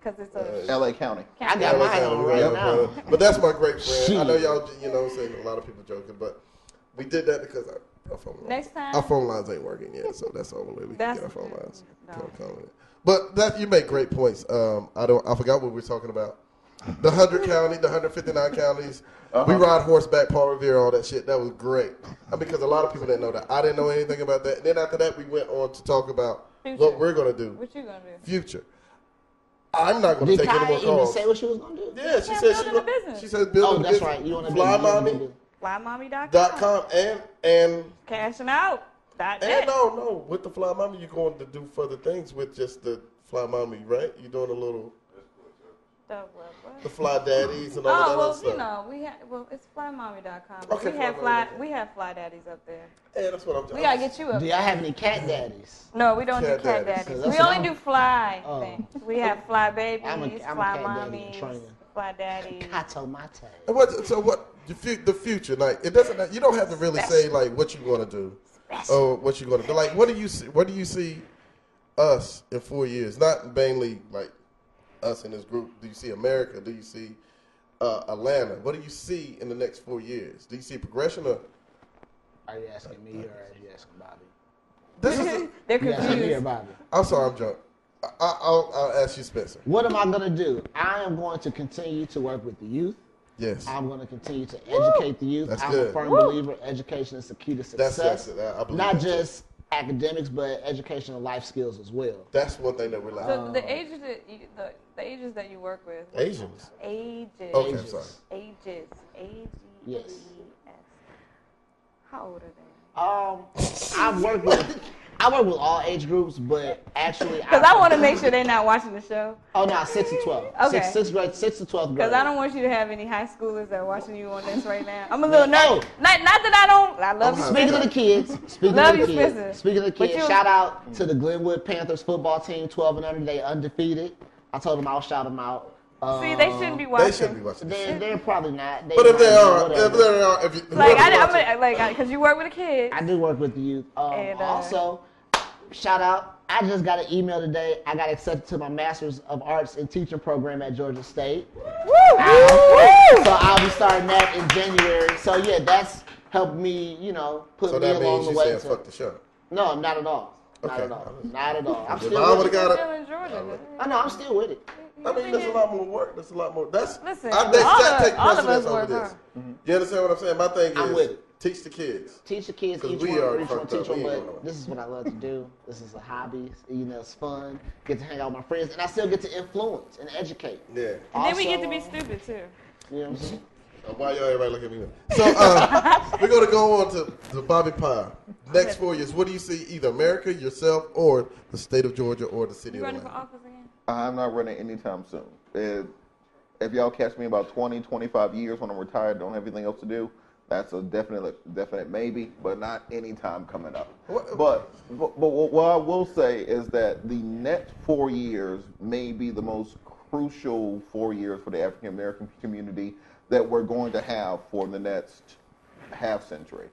Because it's a. L.A. County. I got mine on right now. But that's my great friend. I know Shit. y'all, saying a lot of people joking, but we did that because our phone lines. Next time. Our phone lines ain't working yet, so that's the only way we can That's- get our phone lines. no. Calling it. But you make great points. I forgot what we were talking about. The 100 county, the 159 counties. We ride horseback, Paul Revere, all that shit. That was great. Because a lot of people didn't know that. I didn't know anything about that. And then after that, we went on to talk about Future. what we're going to do. What you gonna do? Future. I'm not going to Did take any Kai more even calls. say what she was gonna do? Yeah, she Yeah, said building a business. She said building Oh, a that's business. right. You wanna FlyMommy.com FlyMommy.com. and Cashing out. no. With the Fly Mommy, you're going to do further things with just the Fly Mommy, right? You're doing a little the Fly Daddies and all of that Oh, well, other stuff. it's FlyMommy.com. Okay, FlyMommy.com. We have Fly Daddies up there. Yeah, that's what I'm We gotta get you up Do there. y'all have any cat daddies? No, we don't Cat do cat daddies. daddies. That's We what only I'm- do fly Oh. things. We have fly babies, I'm a fly cat daddy in mommies, training. fly daddies. Kato Mate. And what the future? Like it doesn't. You don't have to really say like what you want to do or what you're going to do. Like what do you see? Where do you see us in 4 years? Not mainly like us in this group. Do you see America? Do you see Atlanta? What do you see in the next 4 years? Do you see progression or? Are you asking me or are you asking Bobby? This is. They're You asking me or confused. Bobby? I'm sorry, I'm drunk. I'll ask you, Spencer. What am I gonna do? I am going to continue to work with the youth. Yes. I'm going to continue to educate the youth. That's I'm good. a firm believer education is the key to That's success. I believe Not that, too. just academics, but education and life skills as well. That's one thing that we like. So the ages the ages that you work with. Asians. Ages. Okay, I'm sorry. Ages. A-G-E-S. Yes. How old are they? I work with all age groups, but actually, Because I want to make sure they're not watching the show. Oh no, 6 to 12. Okay. 6 to 12th grade. Because I don't want you to have any high schoolers that are watching you on this right now. I'm a little No. nervous. Not that I don't. I love you, Speaking of the kids, Love you, Spencer. Speaking of the But kids, you- shout out to the Glenwood Panthers football team, 12 and under. They undefeated. I told them I'll shout them out. See, they shouldn't be watching. They should be watching. They're probably not. But if they are, Like, because you work with the kids. I do work with the youth. And, also, shout out. I just got an email today. I got accepted to my Master's of Arts in Teaching program at Georgia State. Woo! So I'll be starting that in January. So yeah, that's helped me, put So me that along means the you way. saying fuck the show. No, not at all. Not Okay. at all. Not at all. I'm If still I with would've it. got Still in Georgia. I know, I'm still with it. I mean, there's a lot more work. There's a lot more. Listen, That take all of us precedence over work this. hard. You understand what I'm saying? My thing I'm is with it. teach the kids. Teach the kids, 'Cause each we one already teach fucked up. one, We ain't but going nowhere. this is what I love to do. This is a hobby. It's fun. Get to hang out with my friends, and I still get to influence and educate. Yeah. And then we get to be Also, stupid, too. You know what I'm saying? Why y'all everybody look at me? So we're gonna go on to Bobby Pye. Next 4 years, what do you see? Either America, yourself, or the state of Georgia, or the city You of running for Atlanta? office again? I'm not running anytime soon. If y'all catch me about 20, 25 years when I'm retired, don't have anything else to do, That's a definite maybe, but not anytime coming up. What- But what I will say is that the next 4 years may be the most crucial 4 years for the African American community that we're going to have for the next half century.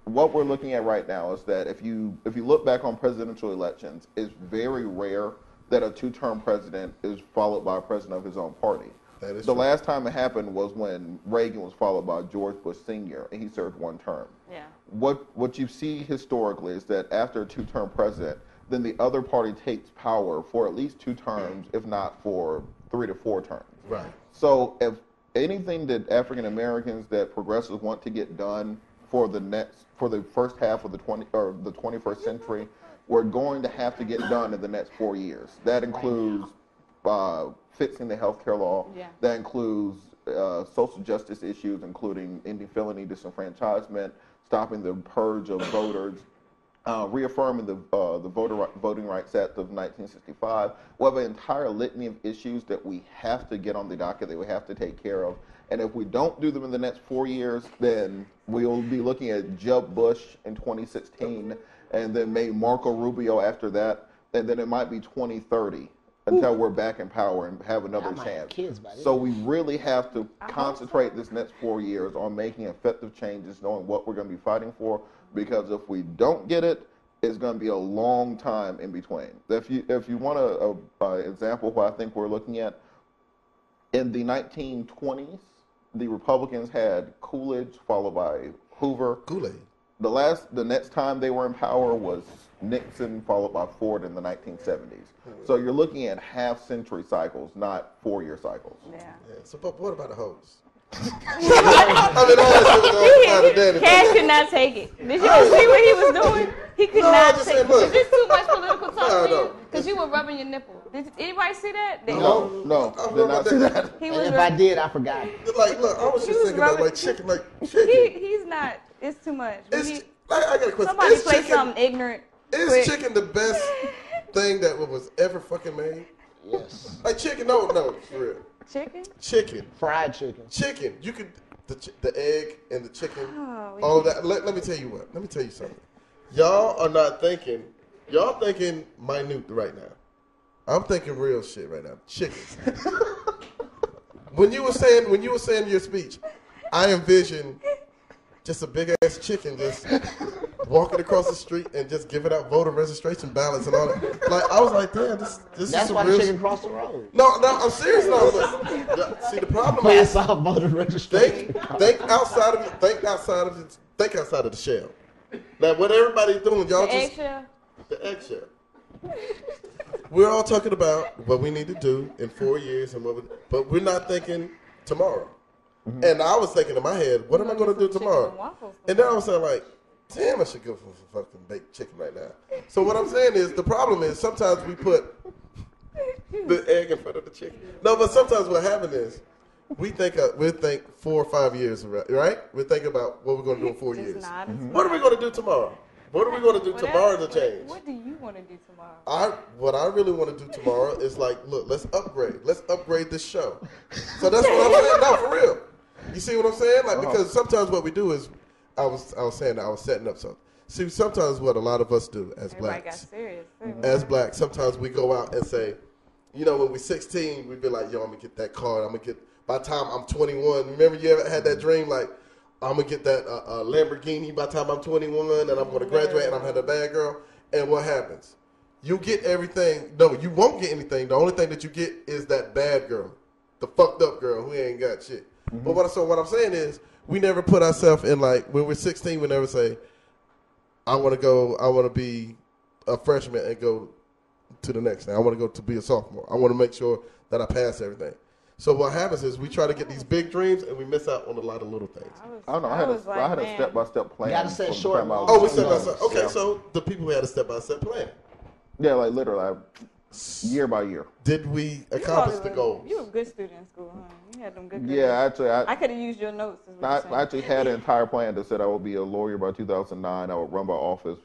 What we're looking at right now is that if you look back on presidential elections, it's very rare that a two-term president is followed by a president of his own party. That is The true. last time it happened was when Reagan was followed by George Bush Sr., and he served one term. Yeah. What you see historically is that after a two-term president, then the other party takes power for at least 2 terms, if not for 3 to 4 terms. Right. So if anything that African Americans, that progressives want to get done for the first half of the 21st century, we're going to have to get done in the next 4 years. That includes fixing the healthcare law. Yeah. That includes social justice issues, including ending felony disenfranchisement, stopping the purge of voters, reaffirming the Voting Rights Act of 1965. We have an entire litany of issues that we have to get on the docket, that we have to take care of. And if we don't do them in the next 4 years, then we'll be looking at Jeb Bush in 2016, and then maybe Marco Rubio after that, and then it might be 2030 until we're back in power and have another I might have chance. kids by then. So we really have to I hope concentrate this next 4 years on making effective changes, knowing what we're going to be fighting for, because if we don't get it, it's going to be a long time in between. If you want an example of what I think we're looking at, in the 1920s, the Republicans had Coolidge followed by Hoover. Kool-Aid. The next time they were in power was Nixon followed by Ford in the 1970s. So you're looking at half-century cycles, not 4-year cycles. Yeah. Yeah. So, but what about the hoes? I mean, all that shit was Cash could not take it. Did you see what he was doing? He could No, I not just take said, it. look. Is this too much political talk No, for you? no. Because you were rubbing your nipple. Did anybody see that? No, I'm did not see rubbing that. He And was if I did, I forgot. Like, look, I was He just was thinking about rubbing- like chicken. He's not. It's too much. We It's, need- I got a question. somebody Is play chicken, something ignorant. Is quick. chicken the best thing that was ever fucking made? Yes. Like chicken? No, for real. Chicken? Chicken. Fried chicken. Chicken. You could the egg and the chicken, Oh, all of that. Let me tell you what. Let me tell you something. Y'all are not thinking. Y'all thinking minute right now. I'm thinking real shit right now. Chicken. when you were saying your speech, I envisioned just a big ass chicken just walking across the street and just giving out voter registration ballots and all that. Like I was like, damn, this is That's some why real the chicken shit. crossed the road. No, I'm serious now. But, see, the problem is Pass off voter registration. think outside of the shell. Now, what everybody's doing, y'all The just eggshell? the eggshell. We're all talking about what we need to do in 4 years, but we're not thinking tomorrow. Mm-hmm. And I was thinking in my head, what am I going to do Some chicken tomorrow? and waffles And then I was saying, like, damn, I should go for some fucking baked chicken right now. So what I'm saying is, the problem is sometimes we put the egg in front of the chicken. No, but sometimes what happens is we think 4 or 5 years, right? We think about what we're going to do in 4 Just years. nod and What are we going to do tomorrow? What are we going to do tomorrow to change? What do you want to do tomorrow? What I really want to do tomorrow is like, look, let's upgrade. Let's upgrade this show. So that's what I'm saying. No, for real. You see what I'm saying? Like, because sometimes what we do is, I was saying that I was setting up something. See, sometimes what a lot of us do as Everybody got blacks, serious. as blacks, sometimes we go out and say, you know, when we're 16, we'd be like, yo, I'm going to get that card. By the time I'm 21, remember you ever had that dream, like, I'm going to get that Lamborghini by the time I'm 21, and I'm going to graduate, and I'm going to have a bad girl. And what happens? You get everything. No, you won't get anything. The only thing that you get is that bad girl, the fucked up girl who ain't got shit. Mm-hmm. But what I'm saying is, we never put ourselves in, like, when we're 16, we never say, I want to be a freshman and go to the next thing. I want to go to be a sophomore. I want to make sure that I pass everything. So what happens is we try to get these big dreams and we miss out on a lot of little things. I don't know. I had a step-by-step plan. Gotta set from the short time I was- goals. Oh, we step by step. Okay, Yeah. so the people who had a step-by-step plan. Yeah, like literally, year by year. Did we accomplish the goals? You were a good student in school, huh? You had them good grades. Yeah, actually, I could have used your notes. Is what I you're saying. actually had an entire plan that said I would be a lawyer by 2009. I would run my office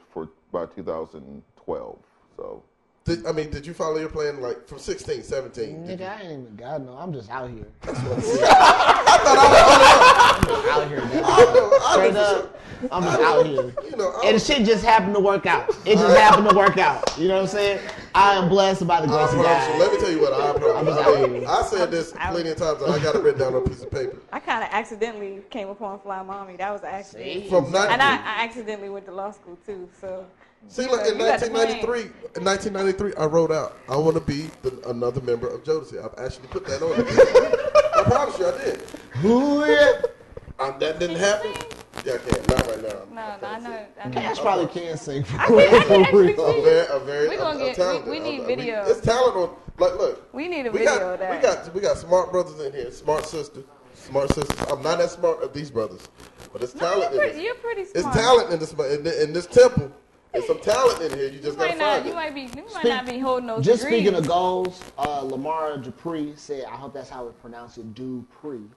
by 2012. So Did you follow your plan like from 16, 17? Nigga, I ain't even got no. I'm just out here. I thought I'm just out here. I Straight know. up. I'm just out here. You know, And the shit just happened to work out. It just happened to work out. You know what I'm saying? I am blessed by the I grace of promise you. God. Let me tell you what I promise. I said this out plenty of times, and I got it written down on a piece of paper. I kind of accidentally came upon Fly Mommy. That was an accident. See? From 90, And I accidentally went to law school too. So see, look, in you got the 1993, I wrote out, I want to be another member of Jodeci. I've actually put that on there. I promise you, I did. Who is? That didn't happen. Yeah, I can't. Not right now. no, I know. Cash probably can sing for I can actually real. I'm sing. very We gonna get- talented. we need I'm- video. It's talent on. Like, look. We need a video of that. We got smart brothers in here. Smart sisters. I'm not as smart as these brothers, but it's talent. You're pretty It's smart. talent in this temple. There's some talent in here. You just gotta find You it. might not be holding those Just degrees. speaking of goals, Lamar Dupree said, I hope that's how we pronounce it, Dupree.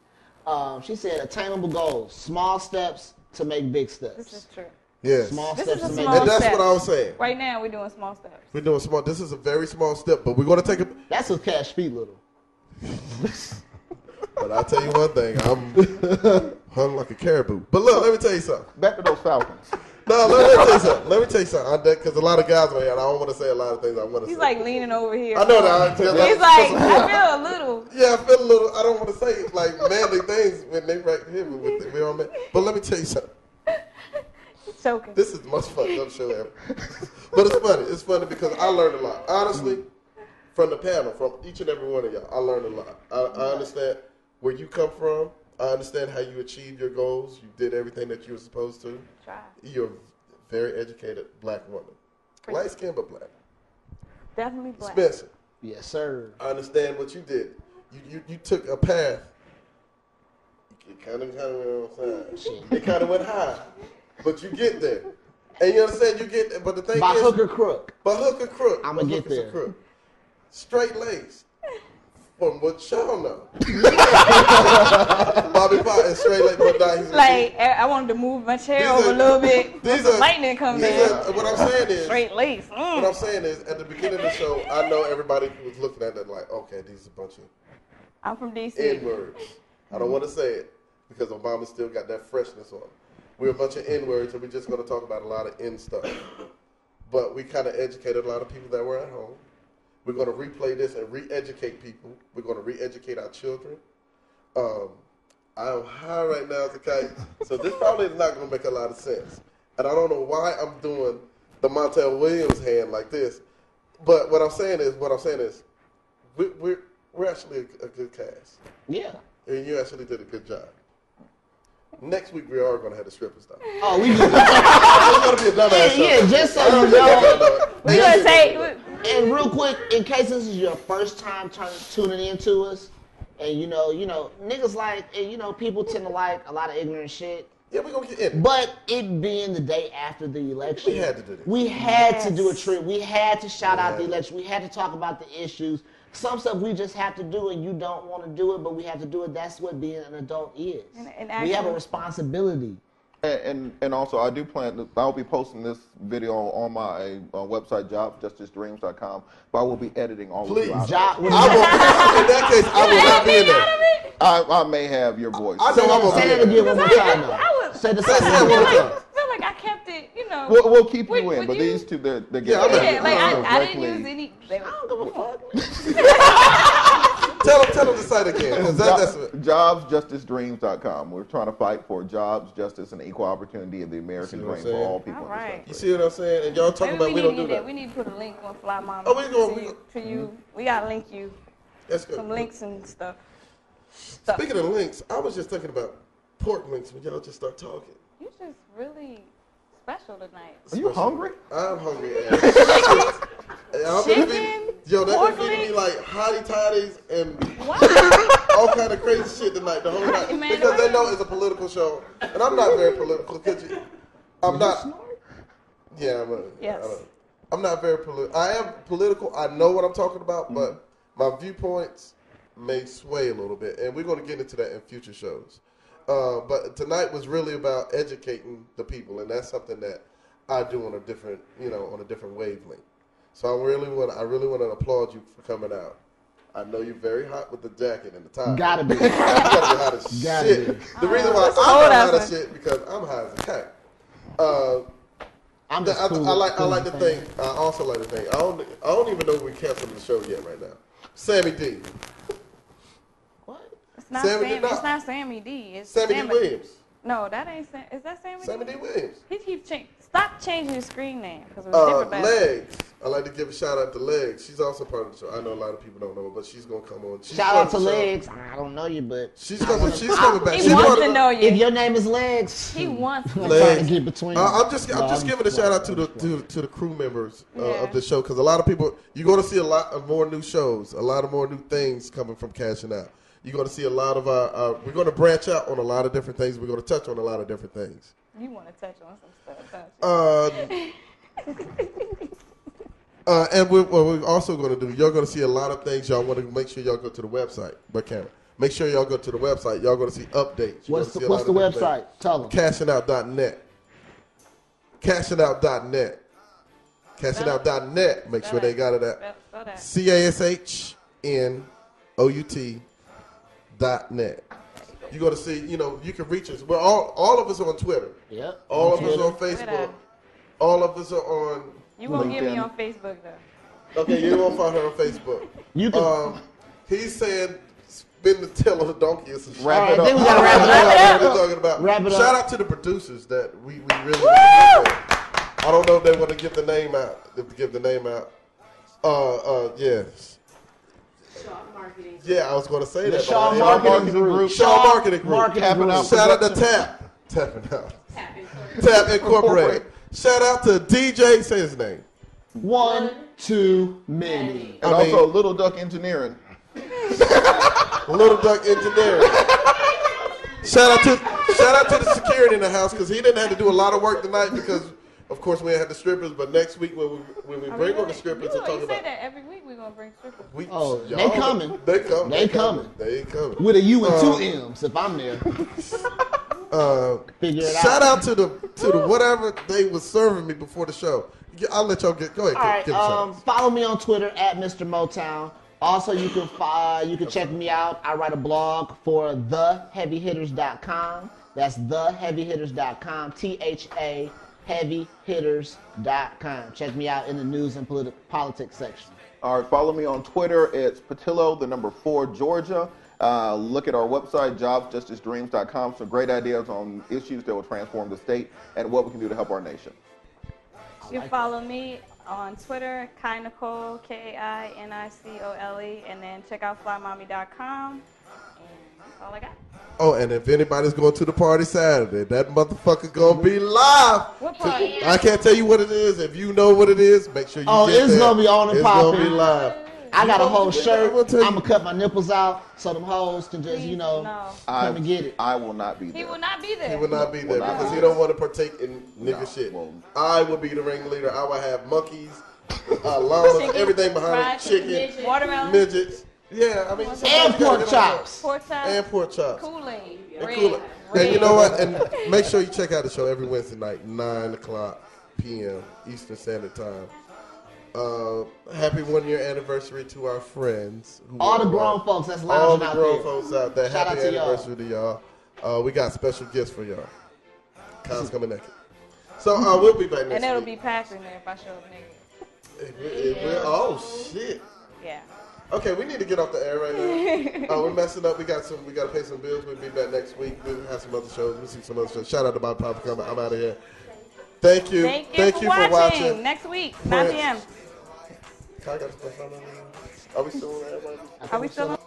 She said, attainable goals, small steps to make big steps. This is true. Yes. Small This steps is a to make small And big that's step. what I was saying. Right now, we're doing small steps. We're doing small. This is a very small step, but we're gonna take it. That's what Cash feet little. But I'll tell you one thing. I'm hung like a caribou. But look, let me tell you something. Back to those Falcons. No, let me tell you something. Let me tell you something. Because a lot of guys are here, and I don't want to say a lot of things I want to say. He's like leaning over here. I know that. He's like, I feel a little. Yeah, I feel a little. I don't want to say like manly things when they right here with we all men. But let me tell you something. He's choking. This is the most fucked up show ever. But it's funny. It's funny because I learned a lot. Honestly, from the panel, from each and every one of y'all, I learned a lot. I understand where you come from. I understand how you achieved your goals. You did everything that you were supposed to. Try. You're a very educated black woman. Light skin, but black. Definitely black. Spencer, Yes, sir. I understand what you did. You took a path. It kind of went on side. It kind of went high. But you get there. And you understand, you get there. But the thing By is, hook or crook. by hook or crook. I'ma By get hook or there. crook. Straight lace. From what y'all know. Bobby Pott is straight lace, but now he's Like, I wanted to move my chair These over are- a little bit. these The are- lightning comes these in. are- what I'm saying is, Straight lace. what I'm saying is, at the beginning of the show, I know everybody was looking at it like, okay, these are a bunch of I'm from DC. N-words. I don't want to say it because Obama still got that freshness on him. We're a bunch of N-words, and we're just going to talk about a lot of N stuff. But we kind of educated a lot of people that were at home. We're going to replay this and re-educate people. We're going to re-educate our children. I'm high right now as a kite, so this probably is not going to make a lot of sense. And I don't know why I'm doing the Montel Williams hand like this. But what I'm saying is, we're actually a good cast. Yeah. And you actually did a good job. Next week we are going to have the stripper stuff. Oh, we It's going to be a dumbass show. Yeah, just so I don't you think know. y'all know it. We're going to take. And real quick, in case this is your first time tuning into us, and you know, niggas like, and people tend to like a lot of ignorant shit. Yeah, we're going to get in. But it being the day after the election, We had to do this. We had to do a Yes. trip. We had to shout out the Yeah. election. We had to talk about the issues. Some stuff we just have to do, and you don't want to do it, but we have to do it. That's what being an adult is. And We have a actually- responsibility. And also, I do plan. I'll be posting this video on my website, jobsjusticedreams.com. But I will be editing all Please, of you out. Job, I will, in that case, I will not be in there. I may have your voice. I know I'm going to say be that in again there. one more time, though. I would- Say the Say same it one more again. time. I feel like I kept it, We'll keep you Would in, but you- these two, they're Yeah, I'm getting in. Yeah, like I didn't directly- use any. I don't give a fuck. Tell them the site again. 'Cause that's what, JobsJusticeDreams.com. We're trying to fight for jobs, justice, and equal opportunity of the American See what dream I'm for saying? all people All in this right. you country. see what I'm saying? And y'all talking Maybe about we don't do that. We need to put a link on Fly Mama. Oh, we gonna- to you. We gotta link you That's good. some links and stuff. Speaking of links, I was just thinking about pork links when y'all just start talking. You just really special tonight. Are you hungry? I'm hungry as shit. And I've been Chicken, feeding, yo, they've pork been feeding me links. like hottie toddies and Wow. all kind of crazy shit tonight, the whole night. Man, Because they know it's a political show. And I'm not very political. I'm not. Yeah, Yes. I'm not very political. I am political. I know what I'm talking about, but my viewpoints may sway a little bit. And we're going to get into that in future shows. But tonight was really about educating the people. And that's something that I do on a different, on a different wavelength. So I really want to applaud you for coming out. I know you're very hot with the jacket and the tie. Gotta be. You gotta be hot as Gotta shit. be. The reason why I'm not hot as shit because I'm high as a cat. I'm just I cool like to think. I also like to think. I don't even know if we canceled the show yet right now. Sammy D. What? It's not Sammy Sammy. did not. It's not Sammy D. It's Sammy D. Williams. No, that ain't Sam. Is that Sammy? Sammy D. Williams. He keeps changing. Stop changing his screen name because it was different back then. Legs. I like to give a shout out to Legs. She's also part of the show. I know a lot of people don't know her, but she's gonna come on. She's Shout part out of to the show. Legs. I don't know you, but She's coming back. He She's wants part to of know you. if your name is Legs, He wants I'm to. trying to get between. I'm just giving a shout out to the crew members of the show because a lot of people you're going to see a lot of more new shows, a lot of more new things coming from Cashing Out. You're going to see a lot of we're going to branch out on a lot of different things. We're going to touch on a lot of different things. You want to touch on some stuff, don't you? And what we're also going to do, you're going to see a lot of things. Y'all want to make sure y'all go to the website. But Cameron, make sure y'all go to the website. Y'all going to see updates. What's the website? Tell them. Cashinout.net. Cashinout.net. Cashinout.net. Make sure they got it at CASHNOUT.net. You're going to see, you can reach us. We're all of us are on Twitter. Yep. All of us are on Facebook. Twitter. All of us are on You won't LinkedIn. get me on Facebook though. Okay, you won't find her on Facebook. You can. He's saying spin the tail of the donkey or some shit. Wrap it I up. don't We gotta know wrap it up. what they're talking about. Wrap it up. Shout out to the producers that we really want to I don't know if they want to give the name out. Yes. Yeah, I was going to say The that. Shaw but Marketing Group. Shaw Marketing Group. Marketing Group. Shout out to Tapping Out. Tap Incorporated. Shout out to DJ. Say his name. One too many. And also Little Duck Engineering. Little Duck Engineering. Shout out to the security in the house because he didn't have to do a lot of work tonight because, of course, we had the strippers. But next week when we bring on the strippers to talk You about. say that every week we're gonna bring strippers. They coming. They coming. They coming. They coming. With a U and two M's if I'm there. Figure it out. Shout out to the whatever they was serving me before the show. I'll let y'all go ahead. All right. Give a shout. Follow me on Twitter at Mr. Motown. Also, you can check me out. I write a blog for theheavyhitters.com. That's theheavyhitters.com. THA heavyhitters.com. Check me out in the news and politics section. All right, follow me on Twitter. It's Patillo, 4 Georgia. Look at our website, jobsjusticedreams.com. Some great ideas on issues that will transform the state and what we can do to help our nation. You can follow me on Twitter, Kai Nicole, KAINICOLE, and then check out flymommy.com. And that's all I got. Oh, and if anybody's going to the party Saturday, that motherfucker gonna be live. What party? I can't tell you what it is. If you know what it is, make sure you get there. It's gonna be on and popping. It's gonna be live. I got a whole shirt. I'm gonna cut my nipples out so them hoes can just, come and get it. I will not be there. He will not be there. He will not be there because he don't want to partake in nigga shit. I will be the ringleader. I will have monkeys, llamas, Chicken, everything behind fried it, chicken, watermelon, midgets. Yeah, I mean, And pork chops. pork chops, and pork chops. Kool-Aid, And red, Kool-Aid. red. And you know what? And make sure you check out the show every Wednesday night, 9 o'clock p.m. Eastern Standard Time. Happy 1-year anniversary to our friends. All the grown folks that's lounging out there. All the grown folks out there. Shout Happy out to y'all. anniversary to y'all. We got special gifts for y'all. Kyle's coming naked. So we'll be back next And it'll week. be packed in there if I show up naked. Oh, shit. Yeah. Okay, we need to get off the air right now. We're messing up. We got to pay some bills. We'll be back next week. We'll have some other shows. We'll see some other shows. Shout out to Bob Papa coming. I'm out of here. Thank you. Thank you for watching. Next week, 9 p.m. Are we still on? Are we still on?